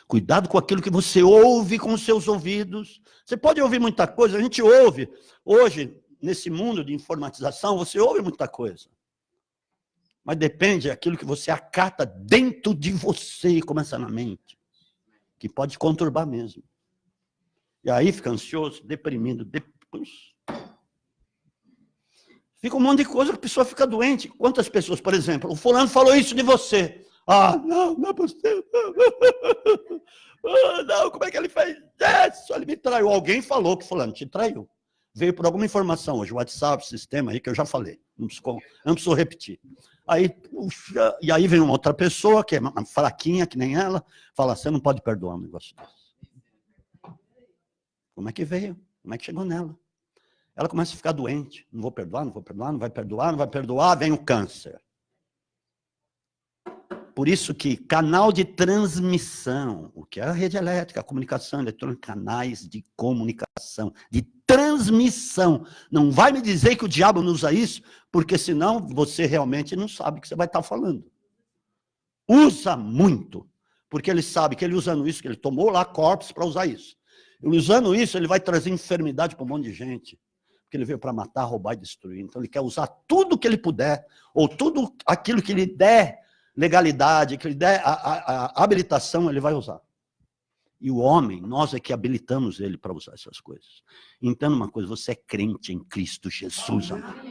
Cuidado com aquilo que você ouve com os seus ouvidos. Você pode ouvir muita coisa, a gente ouve. Hoje, nesse mundo de informatização, você ouve muita coisa. Mas depende daquilo que você acata dentro de você e começa na mente. Que pode conturbar mesmo. E aí fica ansioso, deprimido, depois... Fica um monte de coisa, a pessoa fica doente. Quantas pessoas, por exemplo, o fulano falou isso de você. Ah, não é possível. Não, como é que ele fez isso? Ele me traiu. Alguém falou que fulano te traiu. Veio por alguma informação hoje, WhatsApp, sistema aí, que eu já falei. Não preciso repetir. Aí, puxa, e aí vem uma outra pessoa, que é fraquinha, que nem ela, fala, você não pode perdoar um negócio desse. Como é que veio? Como é que chegou nela? Ela começa a ficar doente. Não vou perdoar, não vou perdoar, não vai perdoar, não vai perdoar, vem o câncer. Por isso que canal de transmissão, o que é a rede elétrica, a comunicação eletrônica, canais de comunicação, de transmissão. Não vai me dizer que o diabo não usa isso, porque senão você realmente não sabe o que você vai estar falando. Usa muito, porque ele sabe que ele usando isso, que ele tomou lá corpos para usar isso. Ele usando isso, ele vai trazer enfermidade para um monte de gente. Porque ele veio para matar, roubar e destruir. Então ele quer usar tudo que ele puder, ou tudo aquilo que lhe der legalidade, que lhe der a habilitação, ele vai usar. E o homem, nós é que habilitamos ele para usar essas coisas. Entenda uma coisa, você é crente em Cristo Jesus, amado.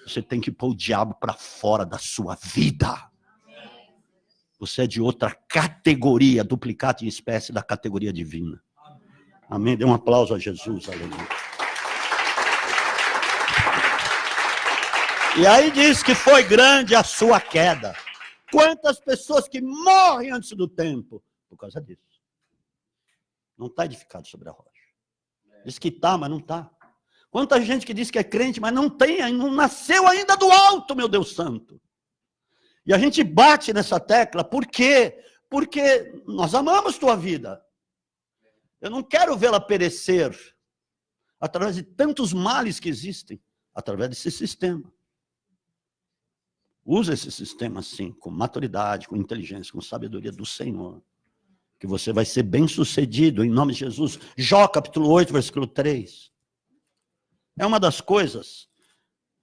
Você tem que pôr o diabo para fora da sua vida. Você é de outra categoria, duplicado em espécie da categoria divina. Amém? Dê um aplauso a Jesus, aleluia. E aí diz que foi grande a sua queda. Quantas pessoas que morrem antes do tempo por causa disso. Não está edificado sobre a rocha. Diz que está, mas não está. Quanta gente que diz que é crente, mas não tem, não nasceu ainda do alto, meu Deus santo. E a gente bate nessa tecla, por quê? Porque nós amamos tua vida. Eu não quero vê-la perecer através de tantos males que existem, através desse sistema. Usa esse sistema assim, com maturidade, com inteligência, com sabedoria do Senhor, que você vai ser bem-sucedido, em nome de Jesus. Jó, capítulo 8, versículo 3. É uma das coisas,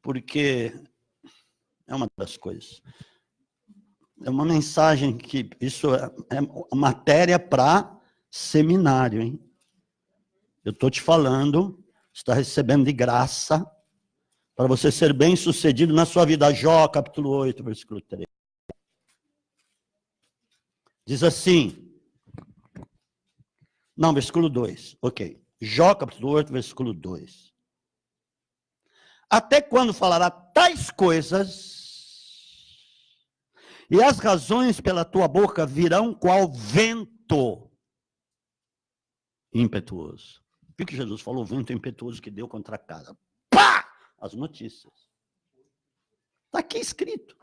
porque é uma das coisas. É uma mensagem que isso é matéria para seminário, hein? Eu estou te falando, está recebendo de graça, para você ser bem-sucedido na sua vida. Jó, capítulo 8, versículo 3. Diz assim, não, versículo 2, ok. Jó, capítulo 8, versículo 2. Até quando falará tais coisas, e as razões pela tua boca virão qual vento impetuoso. O que Jesus falou? O vento impetuoso que deu contra a casa. Pá! As notícias. Está aqui escrito.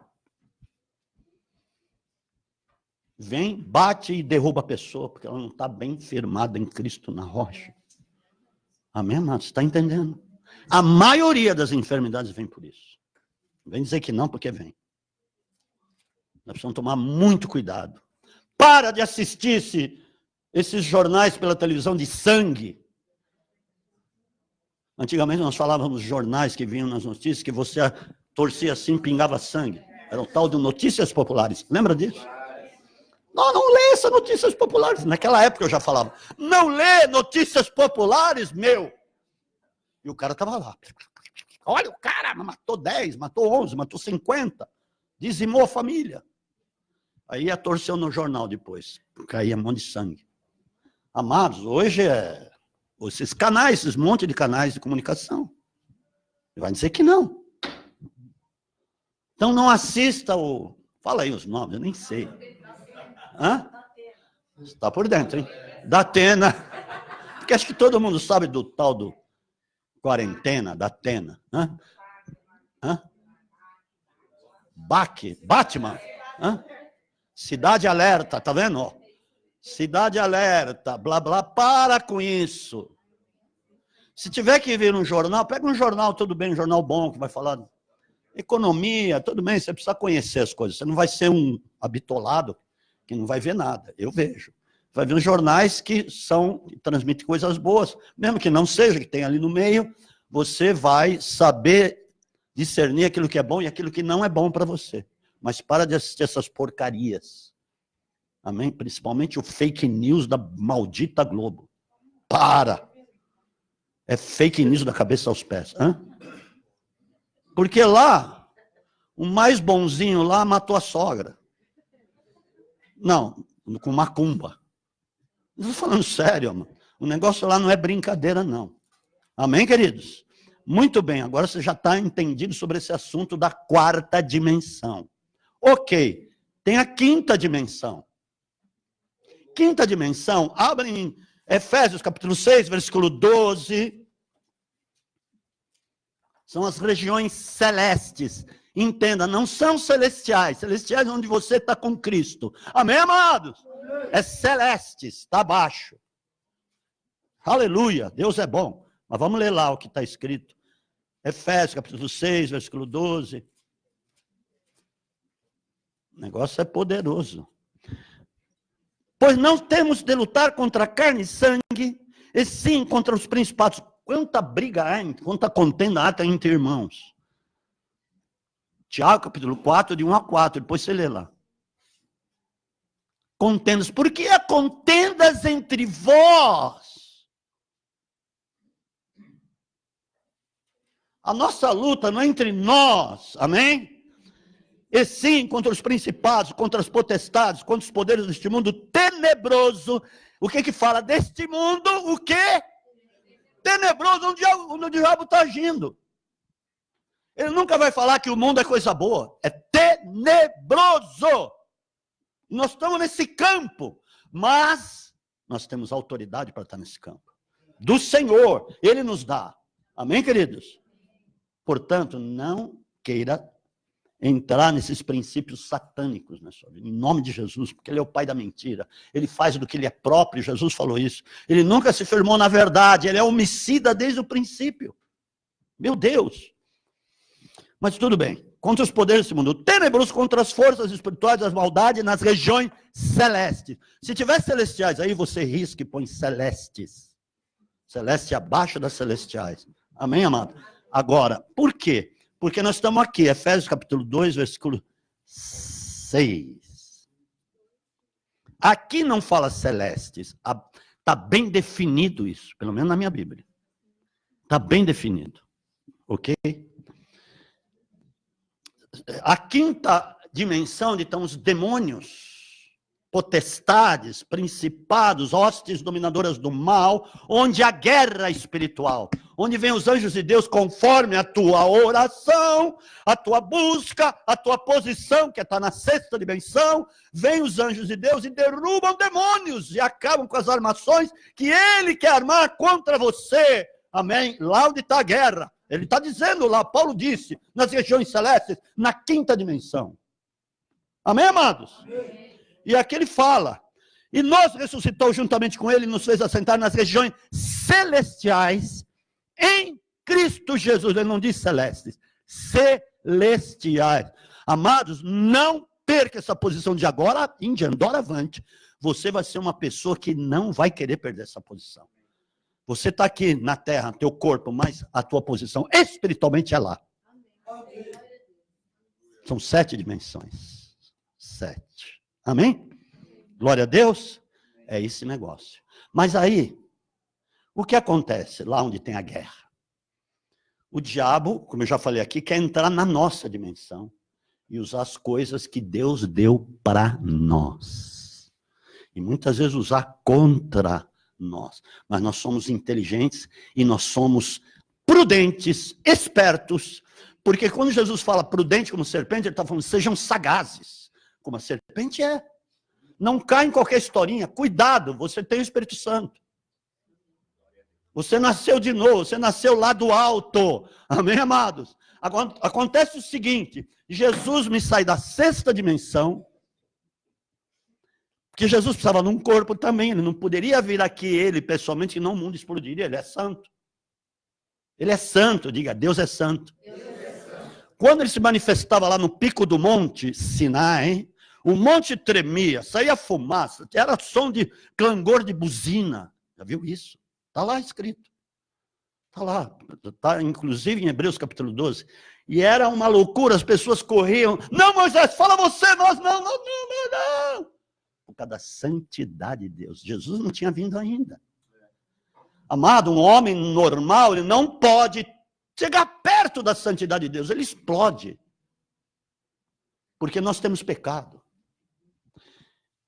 Vem, bate e derruba a pessoa, porque ela não está bem firmada em Cristo na rocha. Amém, amados? Está entendendo? A maioria das enfermidades vem por isso. Vem dizer que não, porque vem. Nós precisamos tomar muito cuidado. Para de assistir esses jornais pela televisão de sangue. Antigamente nós falávamos jornais que vinham nas notícias, que você torcia assim, pingava sangue. Era o tal de notícias populares. Lembra disso? Não lê essas notícias populares. Naquela época eu já falava, não lê notícias populares, meu. E o cara estava lá. Olha, o cara matou 10, matou 11, matou 50. Dizimou a família. Aí ia torcer no jornal depois. Caía um monte de sangue. Amados, hoje esses canais, esses monte de canais de comunicação. Vai dizer que não. Então não assista o... Fala aí os nomes, eu nem sei. Hã? Está por dentro, hein? Da Atena. Porque acho que todo mundo sabe do tal do quarentena, da Atena. Hã? Hã? Batman. Hã? Cidade Alerta, tá vendo? Cidade Alerta, blá, blá, para com isso. Se tiver que ver um jornal, pega um jornal, tudo bem, um jornal bom, que vai falar de economia, tudo bem, você precisa conhecer as coisas. Você não vai ser um habitolado que não vai ver nada. Eu vejo. Vai ver uns jornais que transmitem coisas boas, mesmo que não seja, que tem ali no meio, você vai saber discernir aquilo que é bom e aquilo que não é bom para você. Mas para de assistir essas porcarias. Amém? Principalmente o fake news da maldita Globo. Para! É fake news da cabeça aos pés. Hã? Porque lá, o mais bonzinho lá matou a sogra. Não, com macumba. Estou falando sério, mano. O negócio lá não é brincadeira, não. Amém, queridos? Muito bem, agora você já está entendido sobre esse assunto da quarta dimensão. Ok, tem a quinta dimensão. Quinta dimensão, abre em Efésios capítulo 6, versículo 12. São as regiões celestes. Entenda, não são celestiais. Celestiais é onde você está com Cristo. Amém, amados? É celestes, está abaixo. Aleluia, Deus é bom. Mas vamos ler lá o que está escrito. Efésios capítulo 6, versículo 12. O negócio é poderoso. Pois não temos de lutar contra carne e sangue, e sim contra os principados. Quanta briga há, quanta contenda há entre irmãos. Tiago, capítulo 4, de 1 a 4, depois você lê lá. Contendas. Por que há contendas entre vós? A nossa luta não é entre nós, amém? E sim contra os principados, contra as potestades, contra os poderes deste mundo tenebroso. O que fala deste mundo? O quê? Tenebroso, onde o diabo está agindo. Ele nunca vai falar que o mundo é coisa boa. É tenebroso. Nós estamos nesse campo, mas nós temos autoridade para estar nesse campo. Do Senhor, Ele nos dá. Amém, queridos? Portanto, não queira entrar nesses princípios satânicos na sua vida, em nome de Jesus, porque Ele é o pai da mentira. Ele faz do que Ele é próprio, Jesus falou isso. Ele nunca se firmou na verdade, Ele é homicida desde o princípio. Meu Deus! Mas tudo bem. Contra os poderes desse mundo, tenebroso contra as forças espirituais das maldades nas regiões celestes. Se tiver celestiais, aí você risca e põe celestes. Celeste abaixo das celestiais. Amém, amado? Agora, por quê? Porque nós estamos aqui, Efésios capítulo 2, versículo 6. Aqui não fala celestes. Está bem definido isso, pelo menos na minha Bíblia. Está bem definido. Ok? A quinta dimensão, onde estão os demônios, potestades, principados, hostes dominadoras do mal, onde a guerra espiritual, onde vem os anjos de Deus conforme a tua oração, a tua busca, a tua posição, que está na sexta dimensão, vem os anjos de Deus e derrubam demônios e acabam com as armações que ele quer armar contra você. Amém? Lá onde está a guerra. Ele está dizendo lá, Paulo disse, nas regiões celestes, na quinta dimensão. Amém, amados? Amém. E aqui ele fala, e nós ressuscitou juntamente com ele, e nos fez assentar nas regiões celestiais, em Cristo Jesus. Ele não diz celestes, celestiais. Amados, não perca essa posição de agora em diante, doravante. Você vai ser uma pessoa que não vai querer perder essa posição. Você está aqui na terra, teu corpo, mas a tua posição espiritualmente é lá. São 7 dimensões. 7. Amém? Glória a Deus. É esse negócio. Mas aí, o que acontece lá onde tem a guerra? O diabo, como eu já falei aqui, quer entrar na nossa dimensão e usar as coisas que Deus deu para nós. E muitas vezes usar contra nós. Mas nós somos inteligentes e nós somos prudentes, espertos, porque quando Jesus fala prudente como serpente, ele está falando, sejam sagazes, como a serpente é. Não cai em qualquer historinha. Cuidado, você tem o Espírito Santo. Você nasceu de novo, você nasceu lá do alto. Amém, amados? Agora, acontece o seguinte, Jesus me sai da sexta dimensão, porque Jesus precisava de um corpo também, ele não poderia vir aqui, ele pessoalmente, senão o mundo explodiria, ele é santo. Ele é santo, diga, Deus é santo. Deus é santo. Quando ele se manifestava lá no pico do monte Sinai, o monte tremia, saía fumaça, era som de clangor de buzina. Já viu isso? Está lá escrito. Está lá. Está inclusive em Hebreus capítulo 12. E era uma loucura, as pessoas corriam. Não, Moisés, fala você, nós não. Por causa da santidade de Deus. Jesus não tinha vindo ainda. Amado, um homem normal, ele não pode chegar perto da santidade de Deus, ele explode. Porque nós temos pecado.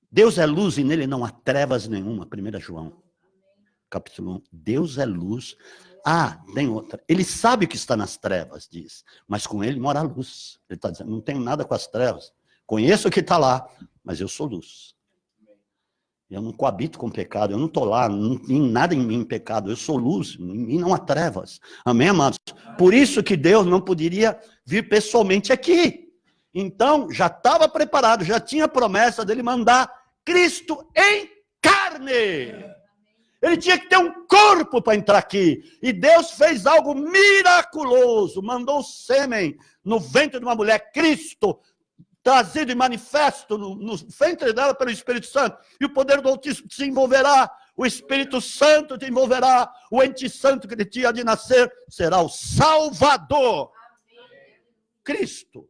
Deus é luz e nele não há trevas nenhuma, 1 João, capítulo 1. Deus é luz. Ah, tem outra. Ele sabe o que está nas trevas, diz, mas com ele mora a luz. Ele está dizendo, não tenho nada com as trevas. Conheço o que está lá, mas eu sou luz. Eu não coabito com o pecado, eu não estou lá, não tem nada em mim pecado, eu sou luz, em mim não há trevas. Amém, amados? Por isso que Deus não poderia vir pessoalmente aqui. Então, já estava preparado, já tinha promessa dele mandar Cristo em carne. Ele tinha que ter um corpo para entrar aqui. E Deus fez algo miraculoso, mandou o sêmen no ventre de uma mulher, Cristo, trazido e manifesto no ventre dela pelo Espírito Santo, e o poder do Altíssimo te envolverá, o Espírito Santo te envolverá, o ente santo que de ti há de nascer será o Salvador. Cristo.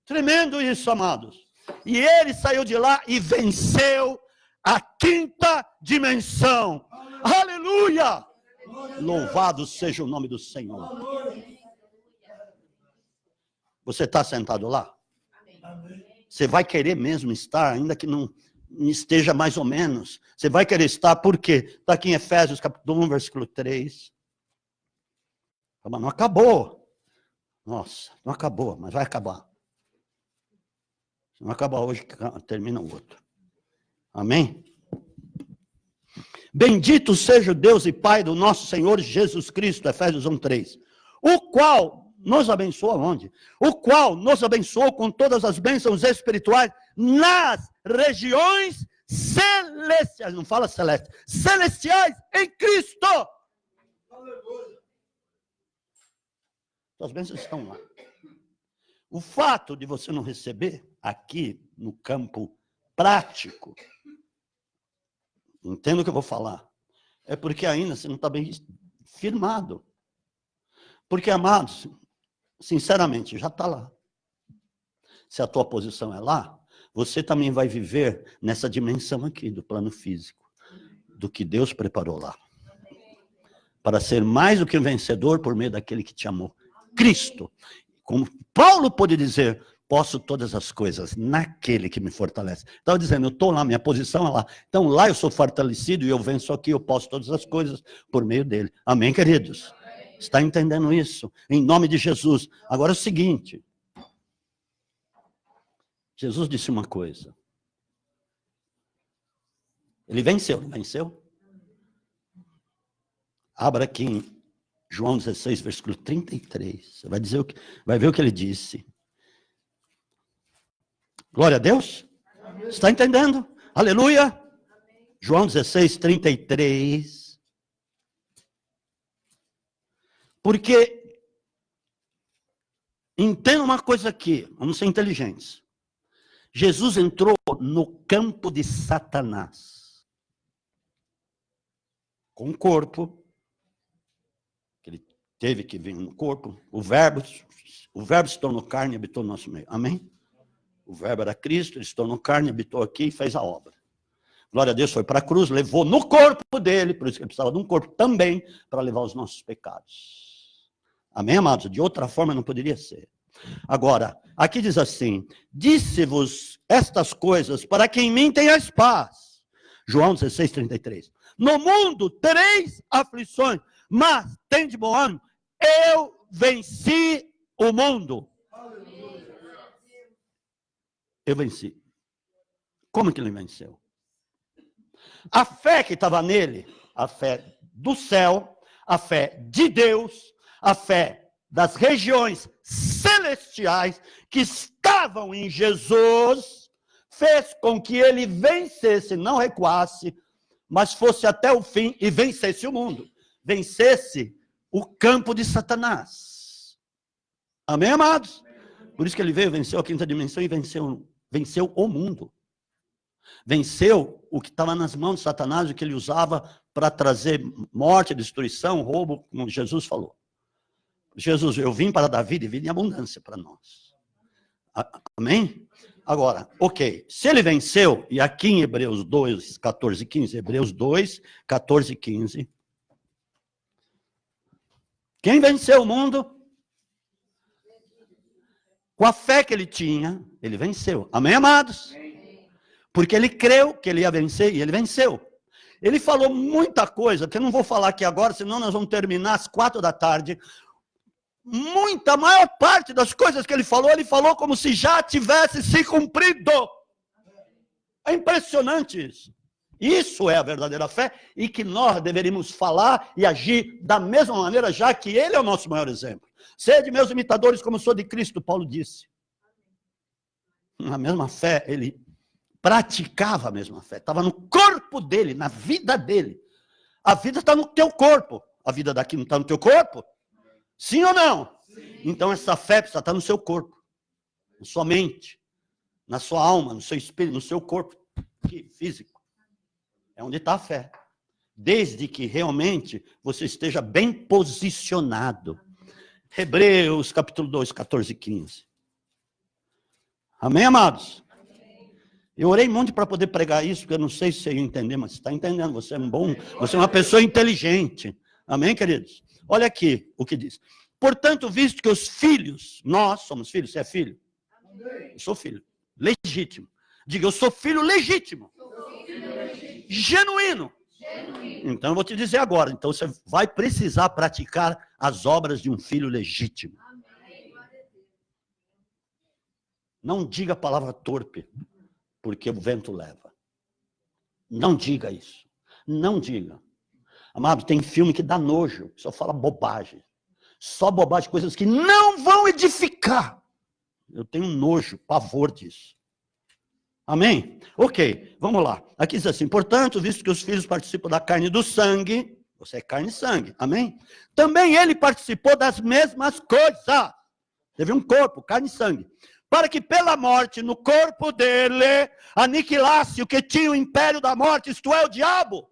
Tremendo isso, amados. E ele saiu de lá e venceu a quinta dimensão. Aleluia! Louvado seja o nome do Senhor. Você está sentado lá? Você vai querer mesmo estar, ainda que não esteja mais ou menos. Você vai querer estar, por quê? Está aqui em Efésios, capítulo 1, versículo 3. Mas não acabou. Nossa, não acabou, mas vai acabar. Se não acabar hoje, termina o outro. Amém? Bendito seja o Deus e Pai do nosso Senhor Jesus Cristo, Efésios 1, 3. O qual nos abençoou onde? O qual nos abençoou com todas as bênçãos espirituais nas regiões celestiais. Não fala celeste. Celestiais em Cristo. Aleluia. As bênçãos estão lá. O fato de você não receber aqui no campo prático, entendo o que eu vou falar, é porque ainda você não está bem firmado. Porque, amados, sinceramente, já está lá. Se a tua posição é lá, você também vai viver nessa dimensão aqui do plano físico, do que Deus preparou lá. Para ser mais do que um vencedor por meio daquele que te amou. Cristo. Como Paulo pôde dizer, posso todas as coisas naquele que me fortalece. Estava dizendo, eu estou lá, minha posição é lá. Então lá eu sou fortalecido e eu venço aqui, eu posso todas as coisas por meio dele. Amém, queridos? Está entendendo isso? Em nome de Jesus. Agora é o seguinte. Jesus disse uma coisa. Ele venceu, não venceu? Abra aqui em João 16, versículo 33. Você vai ver o que ele disse. Glória a Deus. Amém. Está entendendo? Aleluia. Amém. João 16, 33. Porque, entenda uma coisa aqui, vamos ser inteligentes. Jesus entrou no campo de Satanás. Com o corpo, que ele teve que vir no corpo, o verbo se tornou carne e habitou no nosso meio. Amém? O verbo era Cristo, ele se tornou carne, habitou aqui e fez a obra. Glória a Deus, foi para a cruz, levou no corpo dele, por isso que ele precisava de um corpo também, para levar os nossos pecados. Amém, amados? De outra forma não poderia ser. Agora, aqui diz assim, disse-vos estas coisas para que em mim tenhais paz. João 16, 33. No mundo tereis aflições, mas tem de bom ânimo, eu venci o mundo. Eu venci. Como que ele venceu? A fé que estava nele, a fé do céu, a fé de Deus, a fé das regiões celestiais que estavam em Jesus, fez com que ele vencesse, não recuasse, mas fosse até o fim e vencesse o mundo. Vencesse o campo de Satanás. Amém, amados? Por isso que ele veio, venceu a quinta dimensão e venceu o mundo. Venceu o que estava nas mãos de Satanás, o que ele usava para trazer morte, destruição, roubo, como Jesus falou. Jesus, eu vim para dar vida e vida em abundância para nós. Amém? Agora, ok, se ele venceu, e aqui em Hebreus 2, 14 e 15, Hebreus 2, 14 e 15, quem venceu o mundo? Com a fé que ele tinha, ele venceu. Amém, amados? Porque ele creu que ele ia vencer e ele venceu. Ele falou muita coisa, que eu não vou falar aqui agora, senão nós vamos terminar às 4 da tarde. A maior parte das coisas que ele falou como se já tivesse se cumprido. É impressionante isso. Isso é a verdadeira fé e que nós deveríamos falar e agir da mesma maneira, já que ele é o nosso maior exemplo. Sede meus imitadores como sou de Cristo, Paulo disse. Na mesma fé, ele praticava a mesma fé. Estava no corpo dele, na vida dele. A vida está no teu corpo. A vida daqui não está no teu corpo? Sim ou não? Sim. Então essa fé precisa estar no seu corpo. Na sua mente. Na sua alma, no seu espírito, no seu corpo físico. É onde está a fé. Desde que realmente você esteja bem posicionado. Hebreus capítulo 2, 14 e 15. Amém, amados? Eu orei muito para poder pregar isso, porque eu não sei se você ia entender, mas você está entendendo, você é você é uma pessoa inteligente. Amém, queridos? Olha aqui o que diz. Portanto, visto que os filhos, nós somos filhos, você é filho? Eu sou filho, legítimo. Diga, eu sou filho legítimo. Genuíno. Então eu vou te dizer agora, então você vai precisar praticar as obras de um filho legítimo. Não diga a palavra torpe, porque o vento leva. Não diga isso. Não diga. Amado, tem filme que dá nojo, só fala bobagem. Só bobagem, coisas que não vão edificar. Eu tenho nojo, pavor disso. Amém? Ok, vamos lá. Aqui diz assim, portanto, visto que os filhos participam da carne e do sangue, você é carne e sangue, amém? Também ele participou das mesmas coisas. Teve um corpo, carne e sangue. Para que pela morte, no corpo dele, aniquilasse o que tinha o império da morte, isto é, o diabo.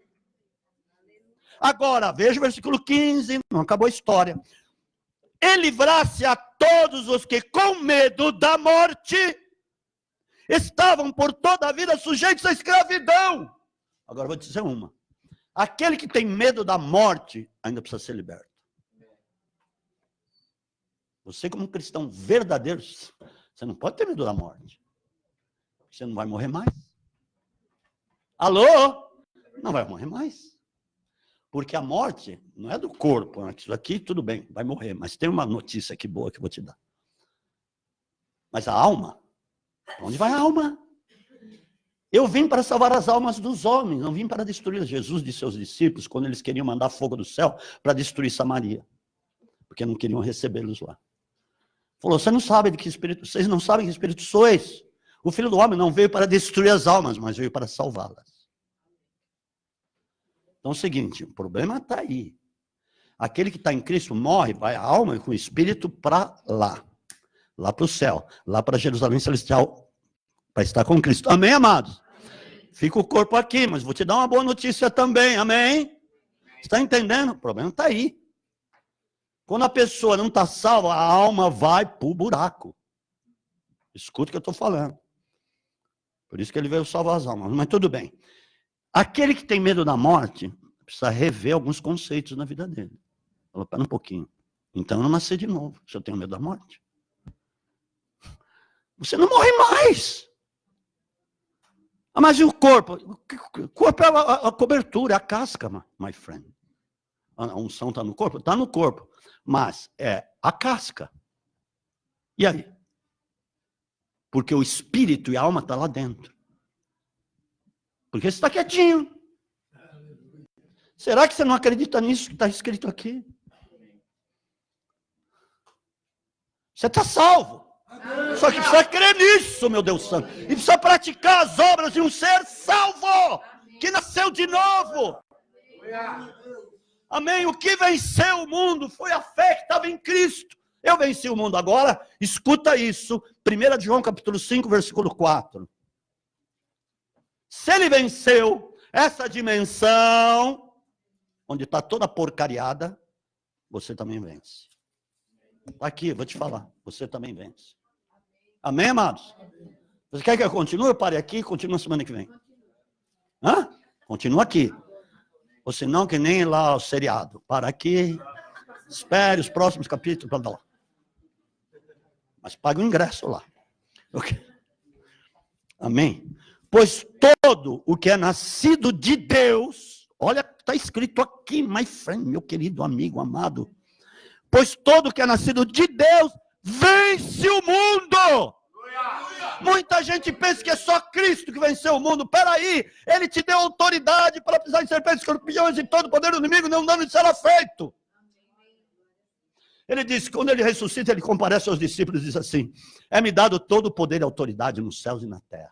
Agora, veja o versículo 15, não acabou a história. E livrasse a todos os que com medo da morte estavam por toda a vida sujeitos à escravidão. Agora vou te dizer uma. Aquele que tem medo da morte ainda precisa ser liberto. Você como cristão verdadeiro, você não pode ter medo da morte. Você não vai morrer mais. Alô? Não vai morrer mais. Porque a morte não é do corpo. Isso aqui tudo bem, vai morrer. Mas tem uma notícia aqui boa que eu vou te dar. Mas a alma, onde vai a alma? Eu vim para salvar as almas dos homens, não vim para destruir. Jesus de seus discípulos, quando eles queriam mandar fogo do céu para destruir Samaria. Porque não queriam recebê-los lá. Falou, vocês não sabem que espírito sois. O Filho do Homem não veio para destruir as almas, mas veio para salvá-las. Então é o seguinte, o problema está aí. Aquele que está em Cristo morre, vai a alma com o espírito para lá para o céu, lá para Jerusalém Celestial, para estar com Cristo. Amém, amados? Fica o corpo aqui, mas vou te dar uma boa notícia também, amém? Está entendendo? O problema está aí. Quando a pessoa não está salva, a alma vai para o buraco. Escuta o que eu estou falando. Por isso que ele veio salvar as almas, mas tudo bem. Aquele que tem medo da morte, precisa rever alguns conceitos na vida dele. Falou, pera um pouquinho. Então eu não nasci de novo, se eu tenho medo da morte. Você não morre mais. Ah, mas e o corpo? O corpo é a cobertura, é a casca, my friend. A unção está no corpo? Está no corpo. Mas é a casca. E aí? Porque o espírito e a alma estão lá dentro. Porque você está quietinho. Será que você não acredita nisso que está escrito aqui? Você está salvo. Só que precisa crer nisso, meu Deus santo. E precisa praticar as obras de um ser salvo, que nasceu de novo. Amém? O que venceu o mundo foi a fé que estava em Cristo. Eu venci o mundo. Agora, escuta isso. 1 João capítulo 5, versículo 4. Se ele venceu essa dimensão, onde está toda porcariada, você também vence. Está aqui, vou te falar. Você também vence. Amém, amados? Você quer que eu continue? Eu pare aqui e continue na semana que vem. Hã? Continua aqui. Ou senão, que nem lá o seriado. Para aqui, espere os próximos capítulos para dar lá. Mas pague o ingresso lá. Okay. Amém? Pois todo o que é nascido de Deus, olha, está escrito aqui, my friend, meu querido amigo amado. Pois todo o que é nascido de Deus vence o mundo. Muita gente pensa que é só Cristo que venceu o mundo. Peraí, ele te deu autoridade para pisar em serpentes, escorpiões e todo o poder do inimigo, não dando será feito. Ele diz, quando ele ressuscita, ele comparece aos discípulos e diz assim: é-me dado todo o poder e autoridade nos céus e na terra.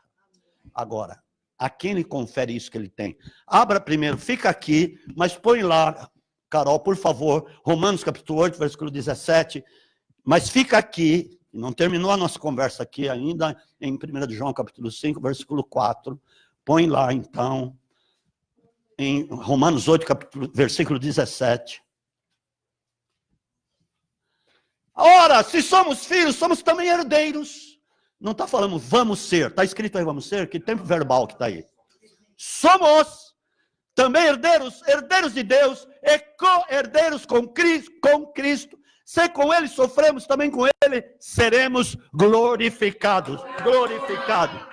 Agora, a quem ele confere isso que ele tem? Abra primeiro, fica aqui, mas põe lá, Carol, por favor, Romanos capítulo 8, versículo 17, mas fica aqui, não terminou a nossa conversa aqui ainda, em 1 João capítulo 5, versículo 4, põe lá então, em Romanos 8, versículo 17. Ora, se somos filhos, somos também herdeiros. Não está falando vamos ser, está escrito aí vamos ser, que tempo verbal que está aí. Somos também herdeiros, herdeiros de Deus e co-herdeiros com Cristo. Se com ele sofremos, também com ele seremos glorificados. Glorificados.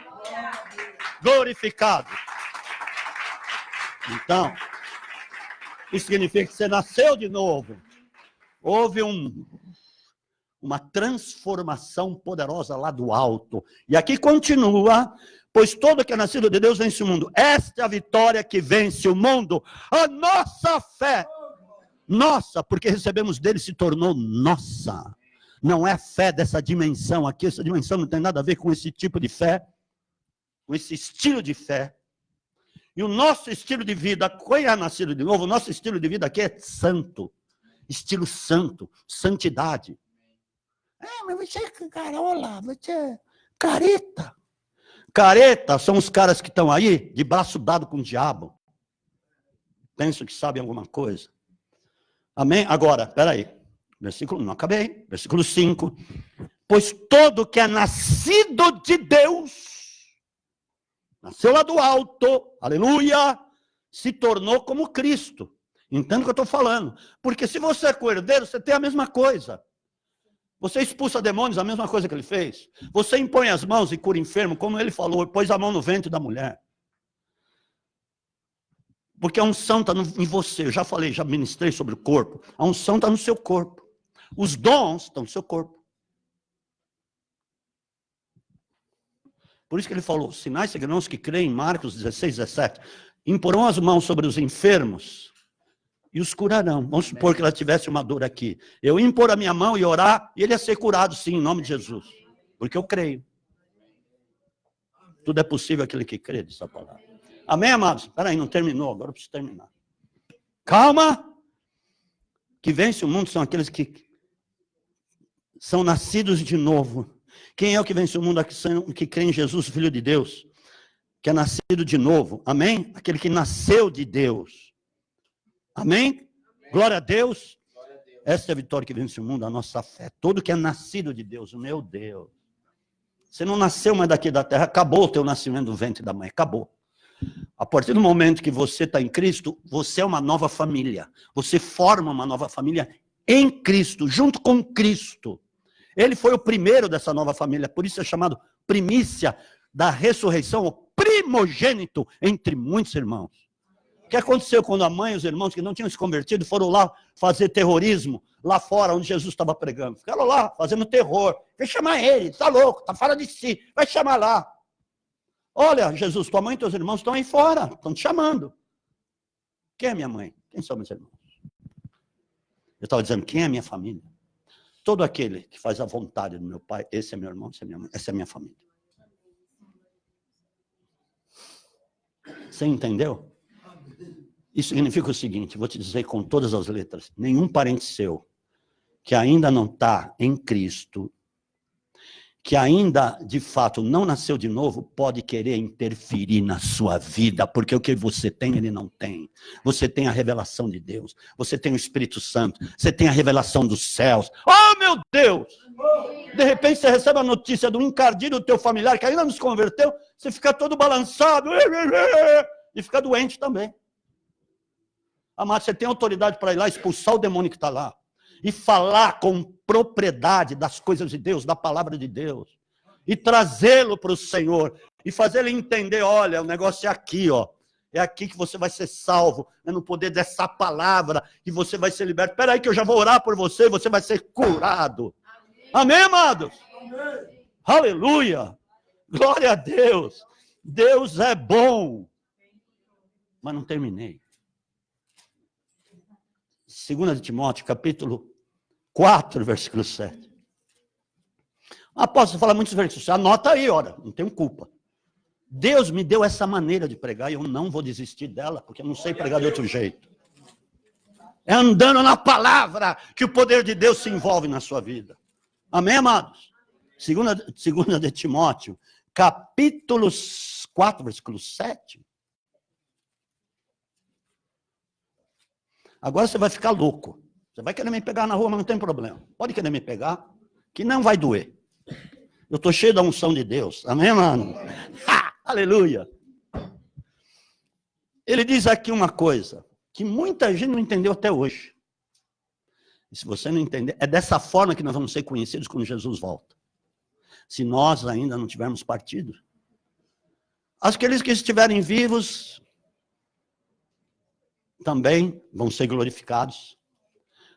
Glorificados. Então, isso significa que você nasceu de novo. Houve uma transformação poderosa lá do alto. E aqui continua, pois todo que é nascido de Deus vence o mundo. Esta é a vitória que vence o mundo. A nossa fé. Nossa, porque recebemos dele, se tornou nossa. Não é fé dessa dimensão aqui. Essa dimensão não tem nada a ver com esse tipo de fé. Com esse estilo de fé. E o nosso estilo de vida, quem é nascido de novo, o nosso estilo de vida aqui é santo. Estilo santo, santidade. Mas você é carola, você é careta. Careta são os caras que estão aí de braço dado com o diabo. Pensam que sabem alguma coisa. Amém? Agora, peraí. Versículo, não acabei. Versículo 5. Pois todo que é nascido de Deus, nasceu lá do alto, aleluia, se tornou como Cristo. Entendo o que eu estou falando. Porque se você é co-herdeiro, você tem a mesma coisa. Você expulsa demônios, a mesma coisa que ele fez. Você impõe as mãos e cura enfermo, como ele falou, pôs a mão no ventre da mulher. Porque a unção está em você. Eu já falei, já ministrei sobre o corpo. A unção está no seu corpo. Os dons estão no seu corpo. Por isso que ele falou, sinais seguirão os que creem, em Marcos 16, 17. Imporão as mãos sobre os enfermos e os curarão. Vamos supor que ela tivesse uma dor aqui. Eu impor a minha mão e orar, e ele ia ser curado, sim, em nome de Jesus. Porque eu creio. Tudo é possível aquele que crê, diz a palavra. Amém, amados? Espera aí, não terminou, agora eu preciso terminar. Calma! Que vence o mundo são aqueles que são nascidos de novo. Quem é o que vence o mundo? Que crê em Jesus, Filho de Deus. Que é nascido de novo. Amém? Aquele que nasceu de Deus. Amém? Glória a Deus. Essa é a vitória que vence o mundo, a nossa fé. Todo que é nascido de Deus, meu Deus. Você não nasceu mais daqui da terra, acabou o teu nascimento do ventre da mãe, acabou. A partir do momento que você está em Cristo, você é uma nova família. Você forma uma nova família em Cristo, junto com Cristo. Ele foi o primeiro dessa nova família, por isso é chamado primícia da ressurreição, o primogênito entre muitos irmãos. O que aconteceu quando a mãe e os irmãos que não tinham se convertido foram lá fazer terrorismo, lá fora, onde Jesus estava pregando? Ficaram lá, fazendo terror. Vai chamar ele, está louco, está fora de si, vai chamar lá. Olha, Jesus, tua mãe e teus irmãos estão aí fora, estão te chamando. Quem é minha mãe? Quem são meus irmãos? Eu estava dizendo, quem é a minha família? Todo aquele que faz a vontade do meu pai, esse é meu irmão, esse é minha mãe, essa é a minha família. Você entendeu? Isso significa o seguinte, vou te dizer com todas as letras, nenhum parente seu que ainda não está em Cristo, que ainda, de fato, não nasceu de novo, pode querer interferir na sua vida, porque o que você tem, ele não tem. Você tem a revelação de Deus, você tem o Espírito Santo, você tem a revelação dos céus. Oh, meu Deus! De repente, você recebe a notícia do encardido do teu familiar, que ainda não se converteu, você fica todo balançado, e fica doente também. Amado, você tem autoridade para ir lá expulsar o demônio que está lá. E falar com propriedade das coisas de Deus, da palavra de Deus. E trazê-lo para o Senhor. E fazer ele entender, olha, o negócio é aqui, ó. É aqui que você vai ser salvo. É no poder dessa palavra que você vai ser liberto. Espera aí que eu já vou orar por você e você vai ser curado. Amém, amados? Amém. Aleluia. Glória a Deus. Deus é bom. Mas não terminei. 2 Timóteo, capítulo 4, versículo 7. O apóstolo fala muitos versículos. Anota aí, ora, não tenho culpa. Deus me deu essa maneira de pregar e eu não vou desistir dela, porque eu não sei pregar de outro jeito. É andando na palavra que o poder de Deus se envolve na sua vida. Amém, amados? 2 de Timóteo, capítulo 4, versículo 7. Agora você vai ficar louco. Você vai querer me pegar na rua, mas não tem problema. Pode querer me pegar, que não vai doer. Eu estou cheio da unção de Deus. Amém, mano? Aleluia. Ele diz aqui uma coisa, que muita gente não entendeu até hoje. E se você não entender, é dessa forma que nós vamos ser conhecidos quando Jesus volta. Se nós ainda não tivermos partido. Aqueles que estiverem vivos também vão ser glorificados,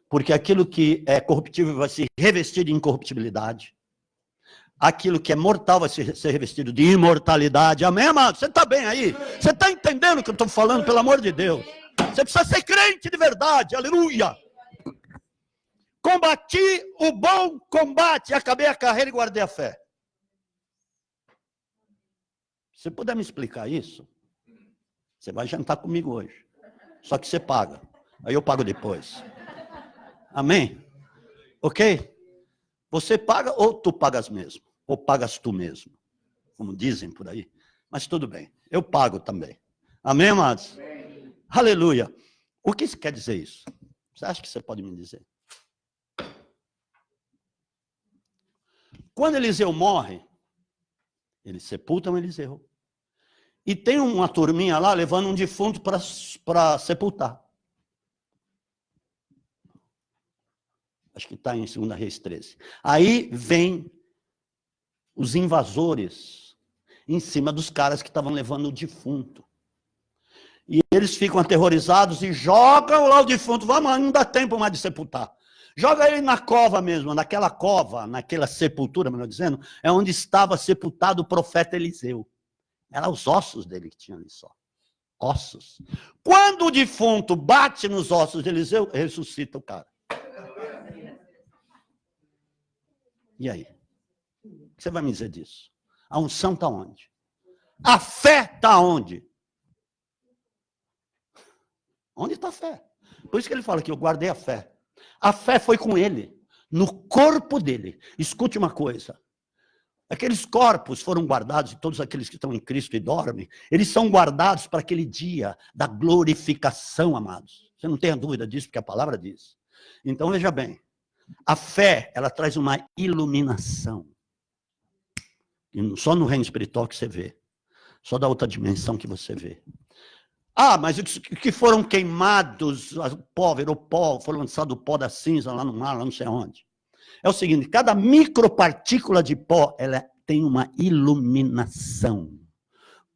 porque aquilo que é corruptível vai se revestir de incorruptibilidade, aquilo que é mortal vai ser revestido de imortalidade. Amém, amado? Você está bem aí? Você está entendendo o que eu estou falando, pelo amor de Deus? Você precisa ser crente de verdade, aleluia! Combati o bom combate, acabei a carreira e guardei a fé. Se você puder me explicar isso, você vai jantar comigo hoje. Só que você paga. Aí eu pago depois. Amém? Ok? Você paga ou tu pagas mesmo? Ou pagas tu mesmo? Como dizem por aí. Mas tudo bem. Eu pago também. Amém, amados? Amém. Aleluia. O que quer dizer isso? Você acha que você pode me dizer? Quando Eliseu morre, eles sepultam Eliseu. E tem uma turminha lá levando um defunto para sepultar. Acho que está em 2 Reis 13. Aí vem os invasores em cima dos caras que estavam levando o defunto. E eles ficam aterrorizados e jogam lá o defunto. Vamos, não dá tempo mais de sepultar. Joga ele na cova mesmo, naquela cova, naquela sepultura, melhor dizendo, é onde estava sepultado o profeta Eliseu. Eram os ossos dele que tinham ali só. Ossos. Quando o defunto bate nos ossos de Eliseu, ressuscita o cara. E aí? O que você vai me dizer disso? A unção está onde? A fé está onde? Onde está a fé? Por isso que ele fala que eu guardei a fé. A fé foi com ele, no corpo dele. Escute uma coisa. Aqueles corpos foram guardados, e todos aqueles que estão em Cristo e dormem, eles são guardados para aquele dia da glorificação, amados. Você não tenha dúvida disso, porque a palavra diz. Então, veja bem, a fé, ela traz uma iluminação. E só no reino espiritual que você vê. Só da outra dimensão que você vê. Ah, mas os que foram queimados, o pó, virou pó, foram lançados o pó da cinza lá no mar, lá não sei onde. É o seguinte, cada micropartícula de pó, ela tem uma iluminação.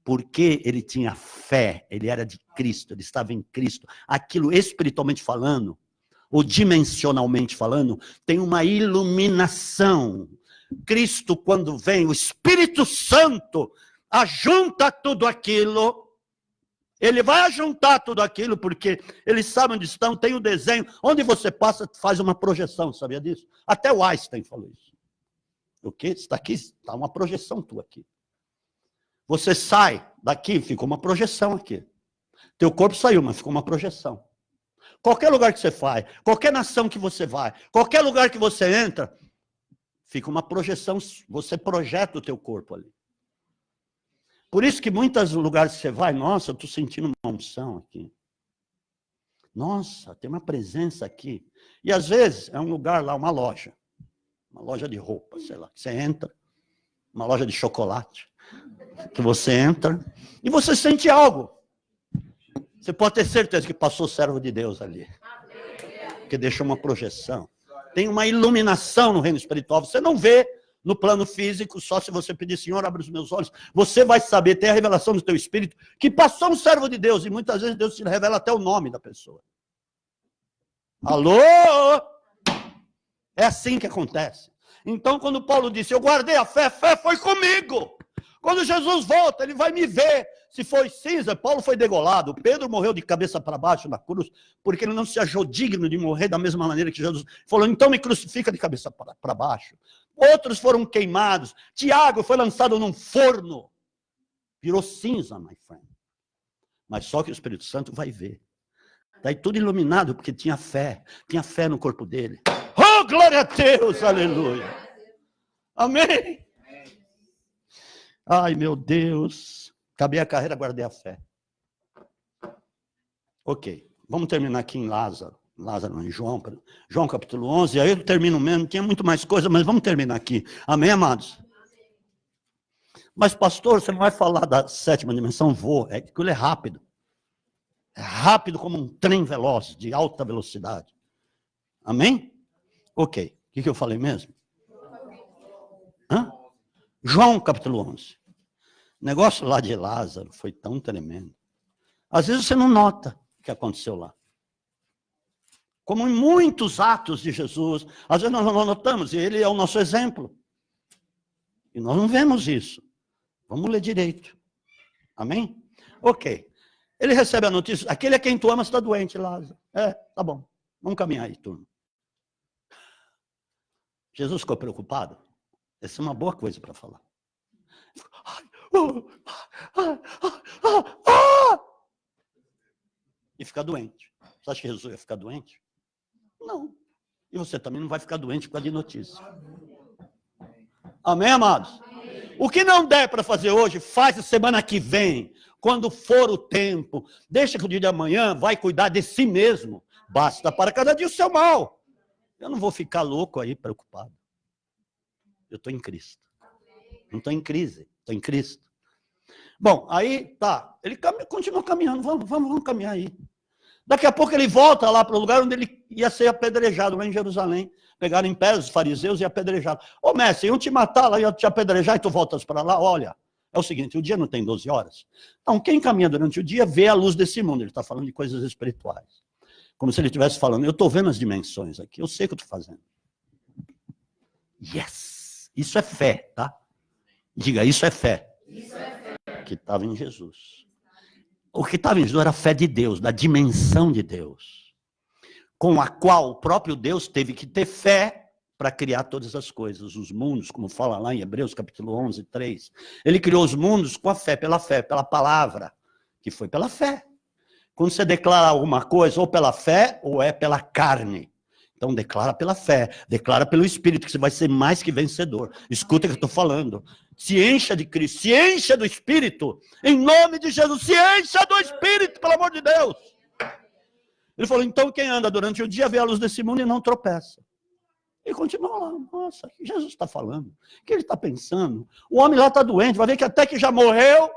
Porque ele tinha fé, ele era de Cristo, ele estava em Cristo. Aquilo, espiritualmente falando, ou dimensionalmente falando, tem uma iluminação. Cristo, quando vem, o Espírito Santo ajunta tudo aquilo. Ele vai ajuntar tudo aquilo, porque eles sabem onde estão, tem o desenho. Onde você passa, faz uma projeção, sabia disso? Até o Einstein falou isso. O quê? Está aqui, está uma projeção tua aqui. Você sai daqui, ficou uma projeção aqui. Teu corpo saiu, mas ficou uma projeção. Qualquer lugar que você vai, qualquer nação que você vai, qualquer lugar que você entra, fica uma projeção, você projeta o teu corpo ali. Por isso que muitos lugares que você vai, nossa, eu estou sentindo uma unção aqui. Nossa, tem uma presença aqui. E às vezes é um lugar lá, uma loja de roupa, sei lá, que você entra, uma loja de chocolate, que você entra e você sente algo. Você pode ter certeza que passou o servo de Deus ali, que deixou uma projeção. Tem uma iluminação no reino espiritual, você não vê no plano físico, só se você pedir, Senhor, abre os meus olhos, você vai saber, ter a revelação do teu espírito, que passou um servo de Deus, e muitas vezes Deus te revela até o nome da pessoa. Alô? É assim que acontece. Então, quando Paulo disse, eu guardei a fé foi comigo. Quando Jesus volta, ele vai me ver. Se foi cinza, Paulo foi degolado. Pedro morreu de cabeça para baixo na cruz, porque ele não se achou digno de morrer da mesma maneira que Jesus falou, então me crucifica de cabeça para baixo. Outros foram queimados. Tiago foi lançado num forno. Virou cinza, my friend. Mas só que o Espírito Santo vai ver. Daí tudo iluminado, porque tinha fé no corpo dele. Oh, glória a Deus, aleluia. Amém. Ai, meu Deus. Acabei a carreira, guardei a fé. Ok, vamos terminar aqui em Lázaro. Lázaro em João capítulo 11. Aí eu termino mesmo, tinha muito mais coisa, mas vamos terminar aqui. Amém, amados? Mas, pastor, você não vai falar da sétima dimensão? Vou, aquilo é rápido. É rápido como um trem veloz, de alta velocidade. Amém? Ok. O que eu falei mesmo? Hã? João capítulo 11. O negócio lá de Lázaro foi tão tremendo. Às vezes você não nota o que aconteceu lá. Como em muitos atos de Jesus, às vezes nós não notamos, e ele é o nosso exemplo. E nós não vemos isso. Vamos ler direito. Amém? Ok. Ele recebe a notícia, aquele a quem tu amas está doente, Lázaro. Tá bom. Vamos caminhar aí, turma. Jesus ficou preocupado? Essa é uma boa coisa para falar. E ficar doente. Você acha que Jesus ia ficar doente? Não. E você também não vai ficar doente por causa de notícia. Amém, amados? O que não der para fazer hoje, faz a semana que vem, quando for o tempo. Deixa que o dia de amanhã vai cuidar de si mesmo. Basta para cada dia o seu mal. Eu não vou ficar louco aí, preocupado. Eu estou em Cristo. Não estou em crise, estou em Cristo. Bom, aí tá. Ele continua caminhando. Vamos caminhar aí. Daqui a pouco ele volta lá para o lugar onde ele ia ser apedrejado, lá em Jerusalém. Pegaram em pé os fariseus e apedrejaram. Ô mestre, iam te matar lá, iam te apedrejar e tu voltas para lá. Olha, é o seguinte, o dia não tem 12 horas. Então, quem caminha durante o dia vê a luz desse mundo. Ele está falando de coisas espirituais. Como se ele estivesse falando, eu estou vendo as dimensões aqui, eu sei o que eu estou fazendo. Yes! Isso é fé, tá? Diga, isso é fé. Isso é fé. Que estava em Jesus. O que estava em Jesus era a fé de Deus, da dimensão de Deus, com a qual o próprio Deus teve que ter fé para criar todas as coisas, os mundos, como fala lá em Hebreus capítulo 11, 3. Ele criou os mundos com a fé, pela palavra, que foi pela fé. Quando você declara alguma coisa, ou pela fé, ou é pela carne. Então declara pela fé, declara pelo Espírito, que você vai ser mais que vencedor. Escuta o que eu estou falando. Se encha de Cristo, se encha do Espírito, em nome de Jesus, se encha do Espírito, pelo amor de Deus. Ele falou, então quem anda durante o dia vê a luz desse mundo e não tropeça. E continua lá, nossa, o que Jesus está falando? O que ele está pensando? O homem lá está doente, vai ver que até que já morreu,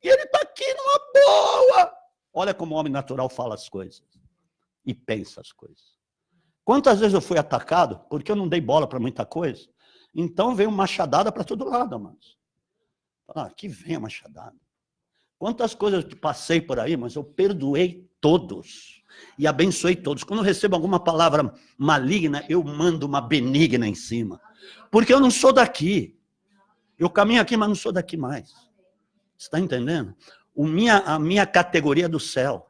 e ele está aqui numa boa. Olha como o homem natural fala as coisas, e pensa as coisas. Quantas vezes eu fui atacado, porque eu não dei bola para muita coisa, então veio machadada para todo lado, amados. Aqui vem a machadada. Quantas coisas eu passei por aí, mas eu perdoei todos. E abençoei todos. Quando eu recebo alguma palavra maligna, eu mando uma benigna em cima. Porque eu não sou daqui. Eu caminho aqui, mas não sou daqui mais. Você está entendendo? A minha categoria é do céu.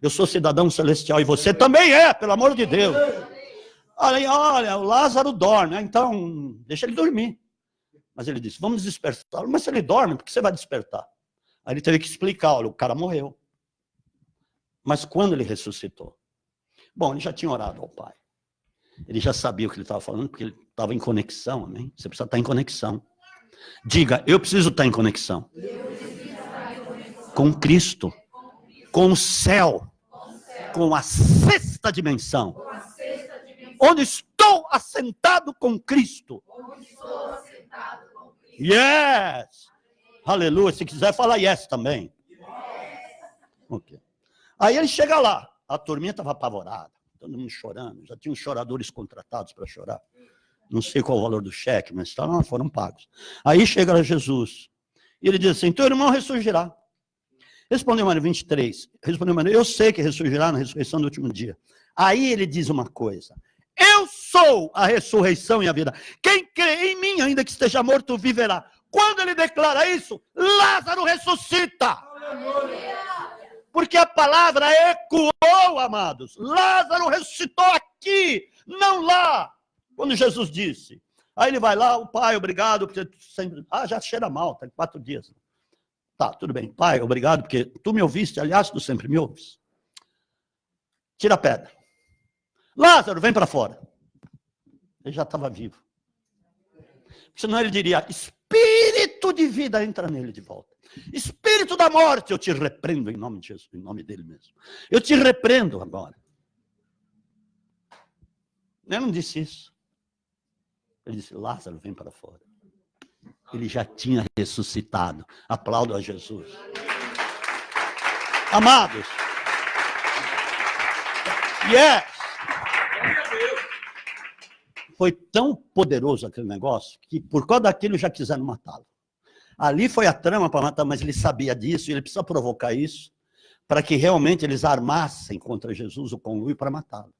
Eu sou cidadão celestial e você também é, pelo amor de Deus. Olha, o Lázaro dorme, então deixa ele dormir. Mas ele disse, vamos despertar. Mas se ele dorme, por que você vai despertar? Aí ele teve que explicar, olha, o cara morreu. Mas quando ele ressuscitou? Bom, ele já tinha orado ao Pai. Ele já sabia o que ele estava falando, porque ele estava em conexão, amém? Você precisa estar em conexão. Diga, eu preciso estar em conexão. Com Cristo. Com o céu. Com a sexta dimensão. Onde estou assentado com Cristo. Yes! Aleluia. Se quiser falar yes também. Okay. Aí ele chega lá. A turminha estava apavorada. Todo mundo chorando. Já tinham choradores contratados para chorar. Não sei qual o valor do cheque, mas foram pagos. Aí chega Jesus. E ele diz assim, teu irmão ressurgirá. Respondeu Maria 23. Respondeu Maria, eu sei que ressurgirá na ressurreição do último dia. Aí ele diz uma coisa. Eu sou a ressurreição e a vida. Quem crê em mim, ainda que esteja morto, viverá. Quando ele declara isso, Lázaro ressuscita. Porque a palavra ecoou, amados. Lázaro ressuscitou aqui, não lá. Quando Jesus disse. Aí ele vai lá, o pai, obrigado, porque sempre... já cheira mal, tem 4 dias. Tá, tudo bem. Pai, obrigado, porque tu me ouviste, aliás, tu sempre me ouves. Tira a pedra. Lázaro, vem para fora. Ele já estava vivo. Senão ele diria, espírito de vida, entra nele de volta. Espírito da morte, eu te repreendo em nome de Jesus, em nome dele mesmo. Eu te repreendo agora. Ele não disse isso. Ele disse, Lázaro, vem para fora. Ele já tinha ressuscitado. Aplaudo a Jesus. Amados. Yes. Foi tão poderoso aquele negócio, que por causa daquilo já quiseram matá-lo. Ali foi a trama para matar, mas ele sabia disso, e ele precisa provocar isso, para que realmente eles armassem contra Jesus o conluio para matá-lo.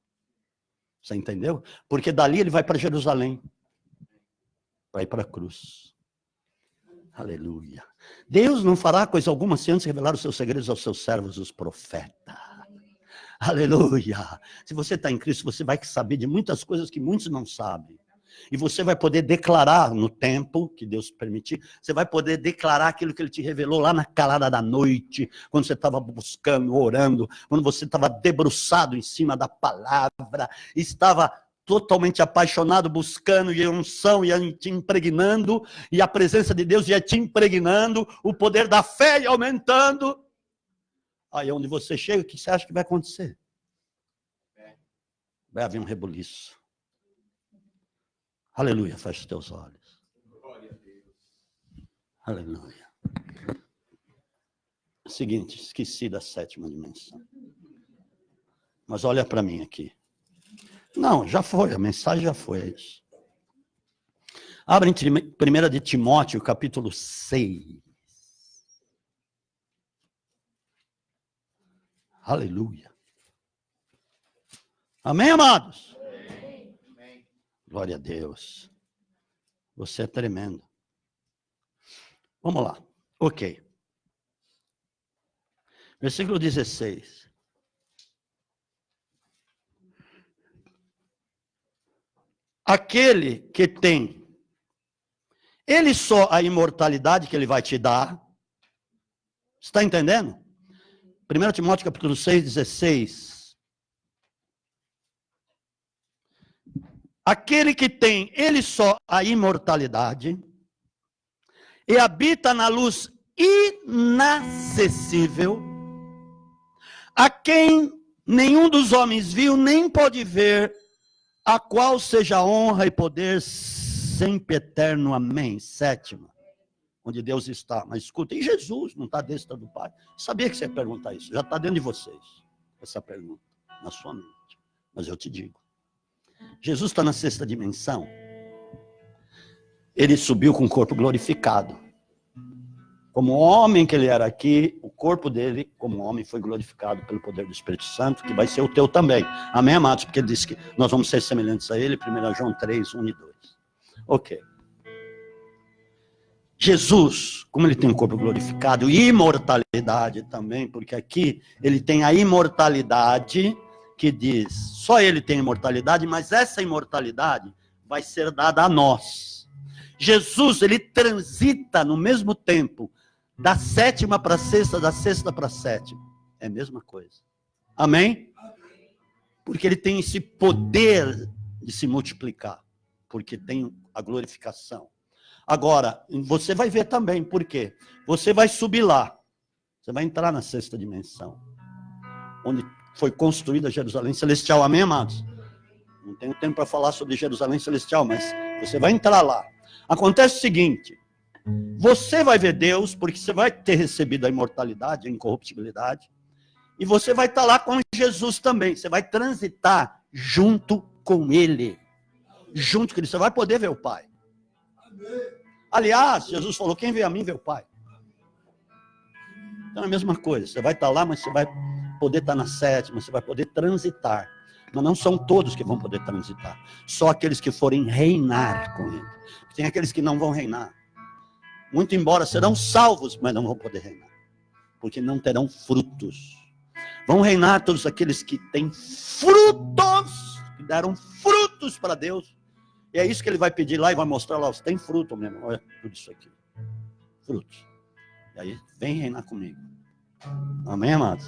Você entendeu? Porque dali ele vai para Jerusalém. Vai para a cruz. Aleluia. Deus não fará coisa alguma sem antes revelar os seus segredos aos seus servos, os profetas. Aleluia. Se você está em Cristo, você vai saber de muitas coisas que muitos não sabem. E você vai poder declarar no tempo que Deus permitir, você vai poder declarar aquilo que Ele te revelou lá na calada da noite, quando você estava buscando, orando, quando você estava debruçado em cima da palavra, estava totalmente apaixonado, buscando, e a unção ia te impregnando, e a presença de Deus ia te impregnando, o poder da fé ia aumentando. Aí onde você chega, o que você acha que vai acontecer? Vai haver um rebuliço. Aleluia, fecha os teus olhos. Aleluia. Seguinte, esqueci da 7ª dimensão. Mas olha para mim aqui. Não, já foi, a mensagem já foi, é isso. Abra em 1 de Timóteo, capítulo 6. Aleluia. Amém, amados? Amém. Glória a Deus. Você é tremendo. Vamos lá. Ok. Versículo 16. Aquele que tem, ele só a imortalidade que ele vai te dar. Está entendendo? 1 Timóteo capítulo 6, 16. Aquele que tem, ele só a imortalidade, e habita na luz inacessível, a quem nenhum dos homens viu, nem pode ver, a qual seja honra e poder sempre eterno. Amém. 7ª. Onde Deus está. Mas escuta, e Jesus não está dentro do Pai? Sabia que você ia perguntar isso. Já está dentro de vocês. Essa pergunta. Na sua mente. Mas eu te digo. Jesus está na 6ª dimensão. Ele subiu com o corpo glorificado. Como homem que ele era aqui, o corpo dele, como homem, foi glorificado pelo poder do Espírito Santo, que vai ser o teu também. Amém, amados? Porque ele disse que nós vamos ser semelhantes a ele, 1 João 3, 1 e 2. Ok. Jesus, como ele tem um corpo glorificado, e imortalidade também, porque aqui ele tem a imortalidade que diz, só ele tem imortalidade, mas essa imortalidade vai ser dada a nós. Jesus, ele transita no mesmo tempo, da sétima para a sexta, da sexta para a sétima. É a mesma coisa. Amém? Porque ele tem esse poder de se multiplicar, porque tem a glorificação. Agora, você vai ver também, por quê? Você vai subir lá, você vai entrar na sexta dimensão, onde foi construída Jerusalém Celestial, amém, amados? Não tenho tempo para falar sobre Jerusalém Celestial, mas você vai entrar lá. Acontece o seguinte, você vai ver Deus, porque você vai ter recebido a imortalidade, a incorruptibilidade, e você vai estar lá com Jesus também, você vai transitar junto com Ele, junto com Ele, você vai poder ver o Pai. Aliás, Jesus falou, quem vê a mim, vê o Pai. Então é a mesma coisa, você vai estar lá, mas você vai poder estar na sétima, você vai poder transitar. Mas não são todos que vão poder transitar, só aqueles que forem reinar com Ele. Tem aqueles que não vão reinar. Muito embora serão salvos, mas não vão poder reinar, porque não terão frutos. Vão reinar todos aqueles que têm frutos, que deram frutos para Deus. E é isso que ele vai pedir lá e vai mostrar lá, você tem fruto mesmo, olha tudo isso aqui, frutos. E aí, vem reinar comigo. Amém, amados?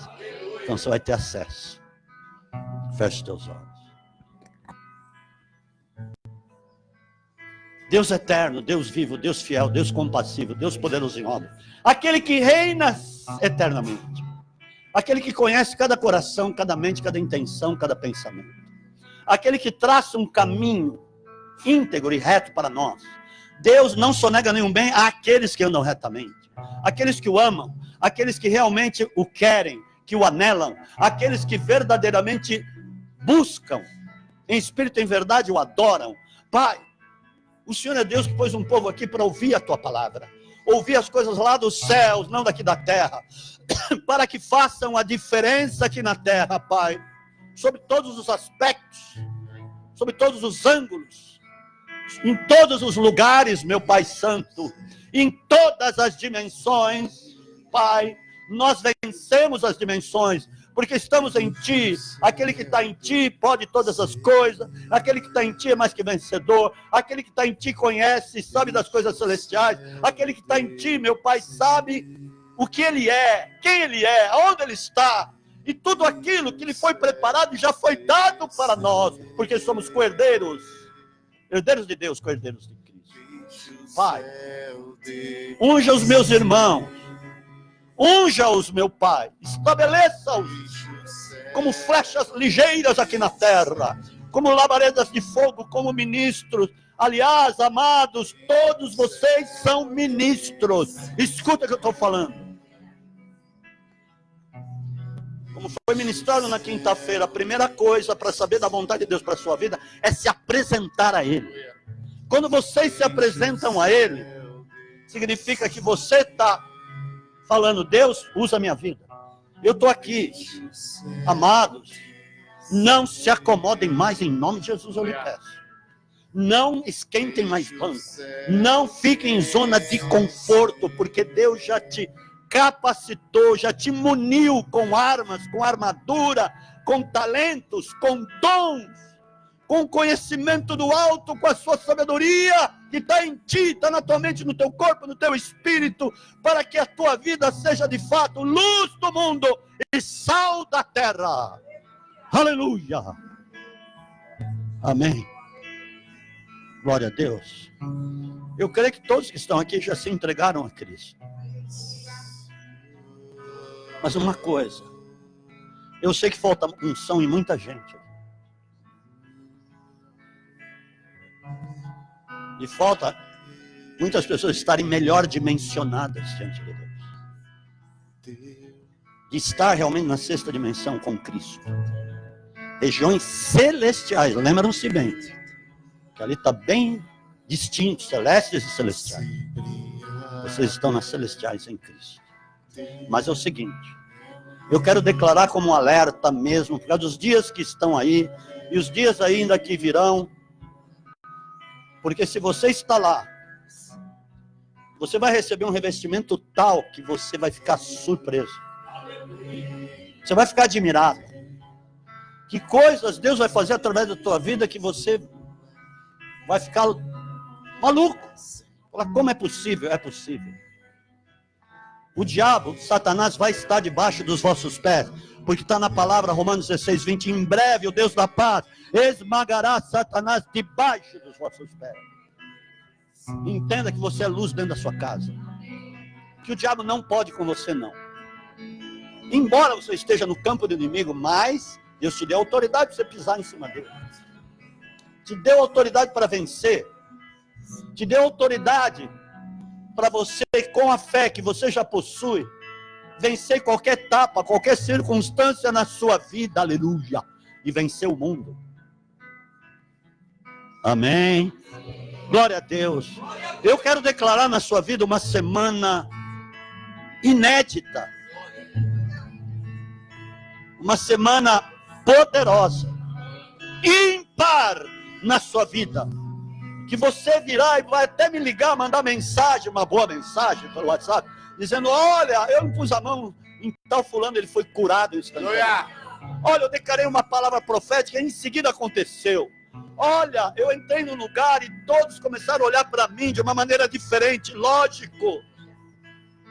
Então você vai ter acesso. Feche teus olhos. Deus eterno, Deus vivo, Deus fiel, Deus compassivo, Deus poderoso em obra. Aquele que reina eternamente. Aquele que conhece cada coração, cada mente, cada intenção, cada pensamento. Aquele que traça um caminho íntegro e reto para nós. Deus não sonega nenhum bem àqueles que andam retamente. Aqueles que o amam, aqueles que realmente o querem, que o anelam, aqueles que verdadeiramente buscam, em espírito e em verdade o adoram. Pai, o Senhor é Deus que pôs um povo aqui para ouvir a tua palavra, ouvir as coisas lá dos céus, não daqui da terra, para que façam a diferença aqui na terra, Pai, sobre todos os aspectos, sobre todos os ângulos, em todos os lugares, meu Pai Santo, em todas as dimensões, Pai, nós vencemos as dimensões, porque estamos em Ti. Aquele que está em Ti pode todas as coisas, aquele que está em Ti é mais que vencedor, aquele que está em Ti conhece, sabe das coisas celestiais, aquele que está em Ti, meu Pai, sabe o que Ele é, quem Ele é, aonde Ele está, e tudo aquilo que Ele foi preparado já foi dado para nós, porque somos co-herdeiros, herdeiros de Deus, co-herdeiros de Cristo. Pai, unja os meus irmãos, unja-os, meu Pai, estabeleça-os como flechas ligeiras aqui na terra, como labaredas de fogo, como ministros. Aliás, amados, todos vocês são ministros. Escuta o que eu estou falando. Como foi ministrado na quinta-feira, a primeira coisa para saber da vontade de Deus para a sua vida é se apresentar a Ele. Quando vocês se apresentam a Ele, significa que você está falando, Deus, usa a minha vida. Eu estou aqui. Amados, não se acomodem mais, em nome de Jesus eu lhe peço. Não esquentem mais banco. Não fiquem em zona de conforto, porque Deus já te capacitou, já te muniu com armas, com armadura, com talentos, com dons, com conhecimento do alto, com a sua sabedoria que está em ti, está na tua mente, no teu corpo, no teu espírito, para que a tua vida seja de fato luz do mundo e sal da terra. Aleluia. Amém. Glória a Deus. Eu creio que todos que estão aqui já se entregaram a Cristo. Mas uma coisa, eu sei que falta unção em muita gente. E falta muitas pessoas estarem melhor dimensionadas diante de Deus. De estar realmente na sexta dimensão com Cristo. Regiões celestiais, lembram-se bem. Que ali está bem distinto, celestes e celestiais. Vocês estão nas celestiais em Cristo. Mas é o seguinte, eu quero declarar como um alerta mesmo, por causa dos dias que estão aí, e os dias ainda que virão, porque se você está lá, Você vai receber um revestimento tal que você vai ficar surpreso. Você vai ficar admirado. Que coisas Deus vai fazer através da tua vida que você vai ficar maluco. Falar, como é possível? É possível. O diabo, Satanás, vai estar debaixo dos vossos pés. Porque está na palavra Romanos 16, 20. Em breve o Deus da paz esmagará Satanás debaixo dos vossos pés. Entenda que você é luz dentro da sua casa. Que o diabo não pode com você, não. Embora você esteja no campo do inimigo, mas Deus te deu autoridade para você pisar em cima dele. Te deu autoridade para vencer. Te deu autoridade para você, com a fé que você já possui, vencer qualquer etapa, qualquer circunstância na sua vida, aleluia, e vencer o mundo. Amém. Glória a Deus. Eu quero declarar na sua vida uma semana inédita. Uma semana poderosa, ímpar na sua vida. Que você virá e vai até me ligar, mandar mensagem, uma boa mensagem pelo WhatsApp, dizendo, olha, eu pus a mão em tal fulano, ele foi curado instantaneamente. Olha, eu declarei uma palavra profética e em seguida aconteceu. Olha, eu entrei no lugar e todos começaram a olhar para mim de uma maneira diferente, lógico.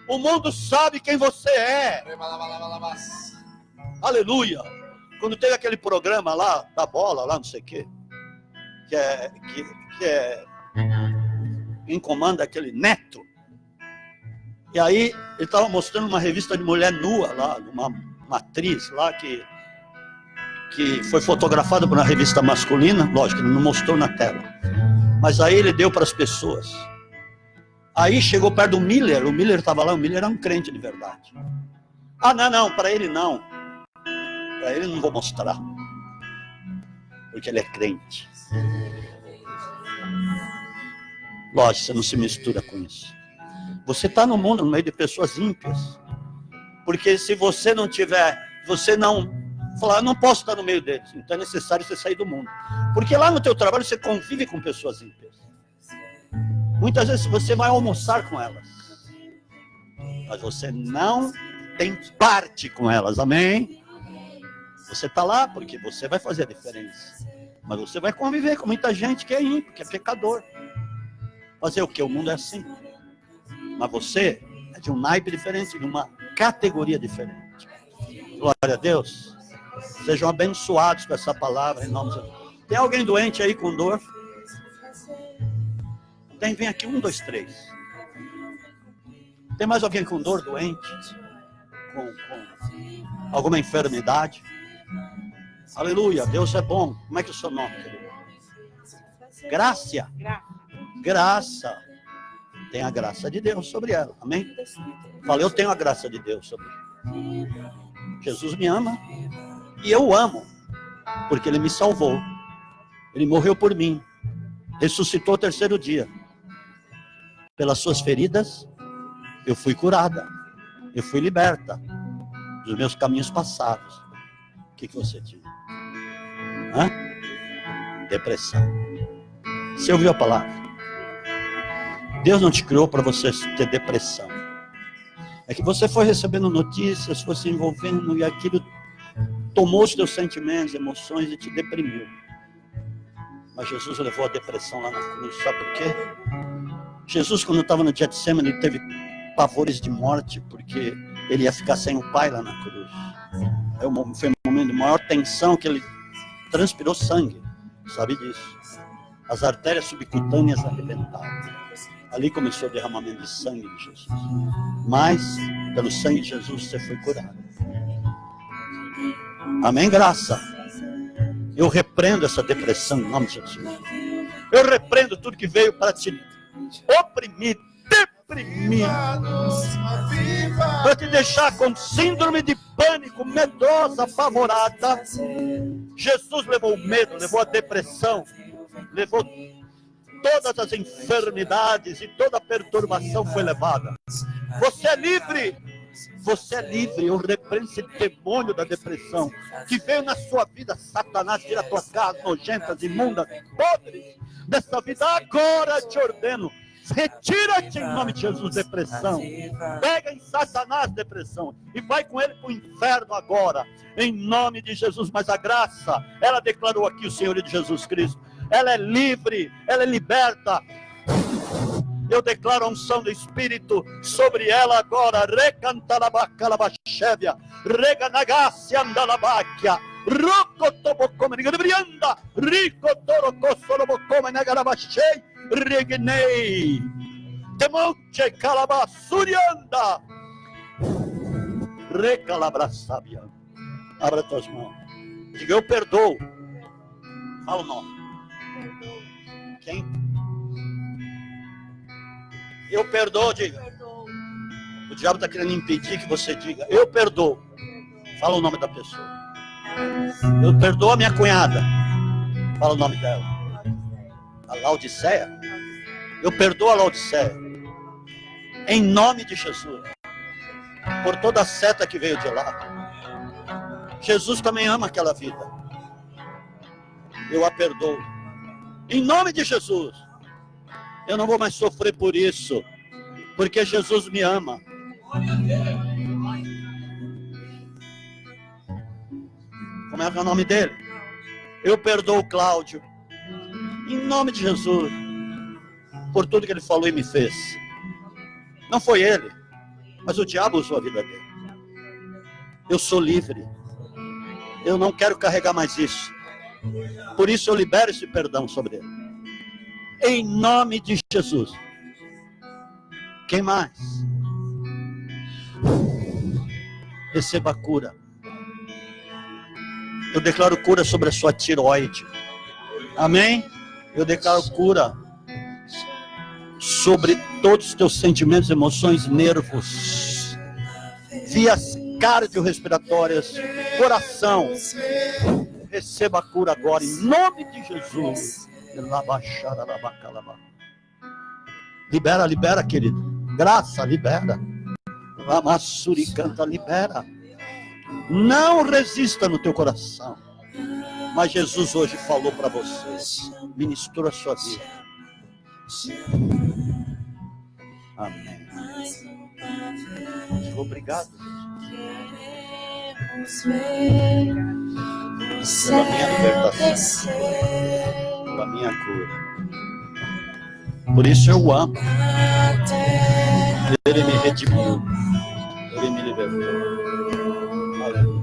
O mundo sabe quem você é. Aleluia. Quando teve aquele programa lá, da bola, lá não sei o quê, que é em comando aquele Neto. E aí ele estava mostrando uma revista de mulher nua lá, uma atriz lá que foi fotografada por uma revista masculina. Lógico, ele não mostrou na tela, mas aí ele deu para as pessoas. Aí chegou perto do Miller, o Miller estava lá, o Miller era um crente de verdade. Ah, não, para ele não. Para ele não vou mostrar, porque ele é crente. Lógico, você não se mistura com isso. Você está no mundo, no meio de pessoas ímpias. Porque se você não tiver, você não falar, eu não posso estar no meio deles, então é necessário você sair do mundo. Porque lá no teu trabalho você convive com pessoas ímpias. Muitas vezes você vai almoçar com elas, mas você não tem parte com elas, amém? Você está lá porque você vai fazer a diferença. Mas você vai conviver com muita gente que é ímpio, que é pecador. Fazer o quê? O mundo é assim. Mas você é de um naipe diferente, de uma categoria diferente. Glória a Deus. Sejam abençoados com essa palavra em nome de Jesus. Tem alguém doente aí com dor? Tem, vem aqui, 1, 2, 3. Tem mais alguém com dor, doente? Com alguma enfermidade? Aleluia, Deus é bom. Como é que é o seu nome, querido? Graça. Graça. Tem a graça de Deus sobre ela, amém? Fala, eu tenho a graça de Deus sobre ela. Jesus me ama e eu o amo, porque Ele me salvou. Ele morreu por mim, ressuscitou ao 3º dia. Pelas suas feridas, eu fui curada, eu fui liberta dos meus caminhos passados. O que você tinha? Depressão. Você ouviu a palavra? Deus não te criou para você ter depressão. É que você foi recebendo notícias, foi se envolvendo e aquilo tomou os teus sentimentos, emoções e te deprimiu. Mas Jesus levou a depressão lá na cruz. Sabe por quê? Jesus, quando estava no Getsemane, ele teve pavores de morte, porque ele ia ficar sem o Pai lá na cruz. Foi um momento de maior tensão, que ele transpirou sangue. Sabe disso? As artérias subcutâneas arrebentaram. Ali começou o derramamento de sangue de Jesus. Mas, pelo sangue de Jesus, você foi curado. Amém, graça? Eu repreendo essa depressão em nome de Jesus. Eu repreendo tudo que veio para te oprimir, deprimir, para te deixar com síndrome de pânico, medrosa, apavorada. Jesus levou o medo, levou a depressão, levou todas as enfermidades e toda a perturbação foi levada. Você é livre. Você é livre. Eu repreendo esse demônio da depressão que veio na sua vida. Satanás, tira a tua casa, nojentas, imundas, podres dessa vida. Agora te ordeno Retira-te em nome de Jesus, depressão. Pega em Satanás, depressão, e vai com ele para o inferno agora, em nome de Jesus. Mas a graça, ela declarou aqui o Senhor de Jesus Cristo. Ela é livre, ela é liberta. Eu declaro a unção do Espírito sobre ela agora. Recantalabacalabachevia, reganagacia andalabaquia, rocotobocomenigabrianda, ricotorocosorobocomenigarabachei, regnei, temonche calabassurianda, recalabraçabia. Abra tuas mãos. Diga, eu perdoo. Fala o nome. Quem? Eu perdoo, diga. O diabo está querendo impedir que você diga, eu perdoo. Fala o nome da pessoa. Eu perdoo a minha cunhada. Fala o nome dela. A Laodiceia. Eu perdoo a Laodiceia. Em nome de Jesus. Por toda a seta que veio de lá. Jesus também ama aquela vida. Eu a perdoo. Em nome de Jesus. Eu não vou mais sofrer por isso, porque Jesus me ama. Como é o nome dele? Eu perdoo o Cláudio, em nome de Jesus, por tudo que ele falou e me fez. Não foi ele, mas o diabo usou a vida dele. Eu sou livre. Eu não quero carregar mais isso. Por isso eu libero esse perdão sobre ele. Em nome de Jesus. Quem mais? Receba a cura. Eu declaro cura sobre a sua tireoide. Amém? Eu declaro cura sobre todos os teus sentimentos, emoções, nervos, vias cardiorrespiratórias, coração. Receba a cura agora, em nome de Jesus. Libera, libera, querido. Graça, libera. Lamassuri canta, libera. Não resista no teu coração. Mas Jesus hoje falou para você. Ministrou a sua vida. Amém. Obrigado. Pela minha libertação. Pela minha cura. Por isso eu o amo. Ele me redimiu. Ele me libertou. Aleluia.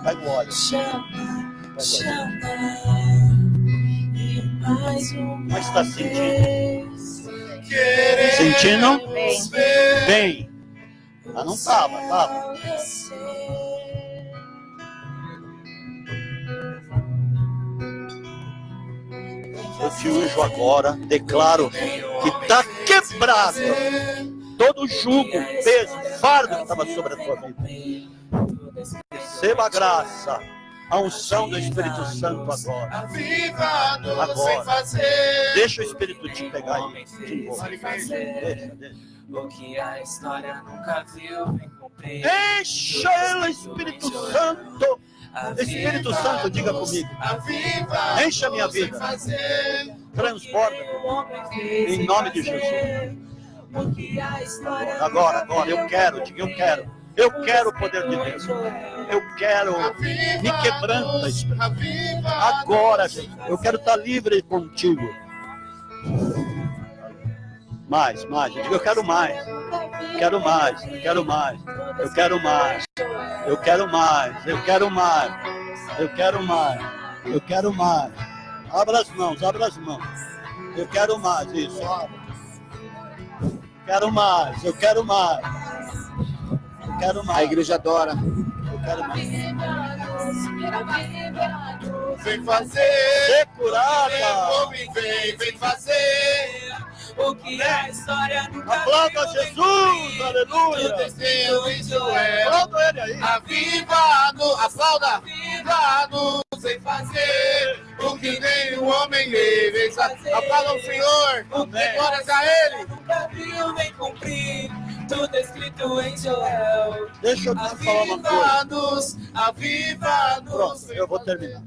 Vai glória. Mas está sentindo? Sentindo? Bem. Mas não estava. Eu te unjo agora, declaro que está quebrado todo jugo, peso, fardo que estava sobre a tua vida. Receba a graça, a unção do Espírito Santo agora. Deixa o Espírito te pegar aí. Deixa. O que a história nunca viu me cumprir. Deixa ele, Espírito Santo. Espírito Santo, diga comigo. Encha a minha vida. Transborda. Em nome de Jesus. Agora, eu quero, diga eu quero. Eu quero o poder de Deus. Eu quero. Me quebranta, Espírito. Agora, Jesus. Eu quero estar livre contigo. Mais. Diga, eu quero mais. Quero mais. Eu quero mais. Eu quero mais. Eu quero mais. Eu quero mais. Eu quero mais. Eu quero mais. Abra as mãos. Eu quero mais. Isso, abra. Quero mais. Eu quero mais. Eu quero mais. A igreja adora. Eu quero mais. Vem fazer. Ser curada. Vem fazer. O que a história nunca Aplauda Jesus, aleluia. Aplauda ele aí. Aplauda. Avivado, sem fazer o que nem o homem vem fazer. Aplauda o Senhor. Glórias a Ele. Nunca viu nem cumprir. Tudo escrito em Joel. Deixa eu te falar uma coisa. Avivados. Pronto, eu vou terminar.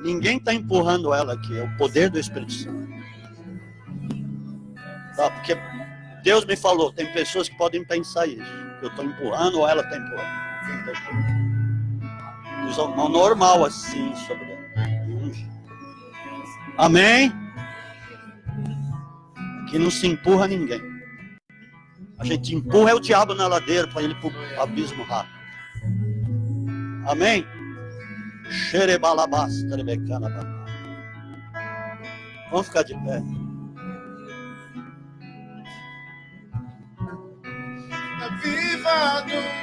Ninguém está empurrando ela aqui, é o poder do Espírito Santo. Tá? Porque Deus me falou, tem pessoas que podem pensar isso, que eu estou empurrando ou ela está empurrando. Usa uma mão normal assim sobre ela. Amém? Aqui não se empurra ninguém. A gente empurra o diabo na ladeira para ele ir para o abismo rápido. Amém? Vamos ficar de pé. Avivados.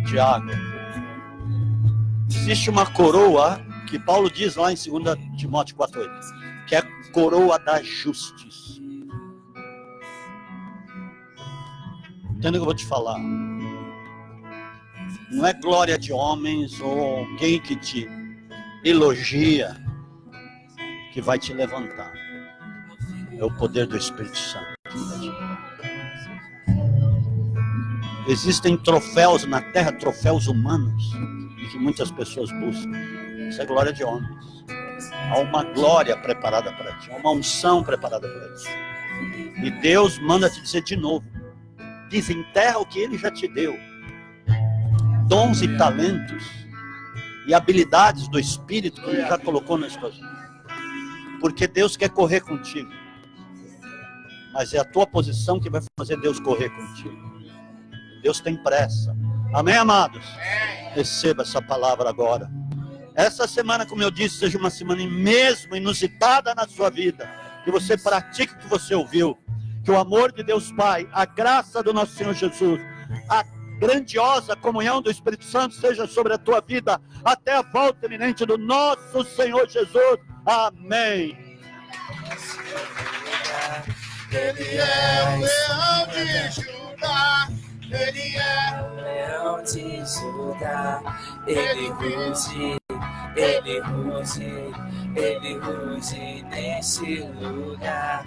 Tiago, existe uma coroa que Paulo diz lá em 2 Timóteo 4:8, que é a coroa da justiça. Entenda o que eu vou te falar. Não é glória de homens ou alguém que te elogia que vai te levantar. É o poder do Espírito Santo. Existem troféus na terra, troféus humanos, que muitas pessoas buscam. Isso é glória de homens. Há uma glória preparada para ti, há uma unção preparada para ti. E Deus manda te dizer de novo: desenterra o que Ele já te deu. Dons e talentos e habilidades do Espírito que Ele já colocou nas tuas vidas. Porque Deus quer correr contigo. Mas é a tua posição que vai fazer Deus correr contigo. Deus tem pressa. Amém, amados? Receba essa palavra agora. Essa semana, como eu disse, seja uma semana mesmo inusitada na sua vida. Que você pratique o que você ouviu. Que o amor de Deus Pai, a graça do nosso Senhor Jesus, a grandiosa comunhão do Espírito Santo seja sobre a tua vida até a volta iminente do nosso Senhor Jesus. Amém. Ele é o leão de Judá. Ele é o leão de Judá. Ele ruge, ele ruge, ele ruge neste lugar.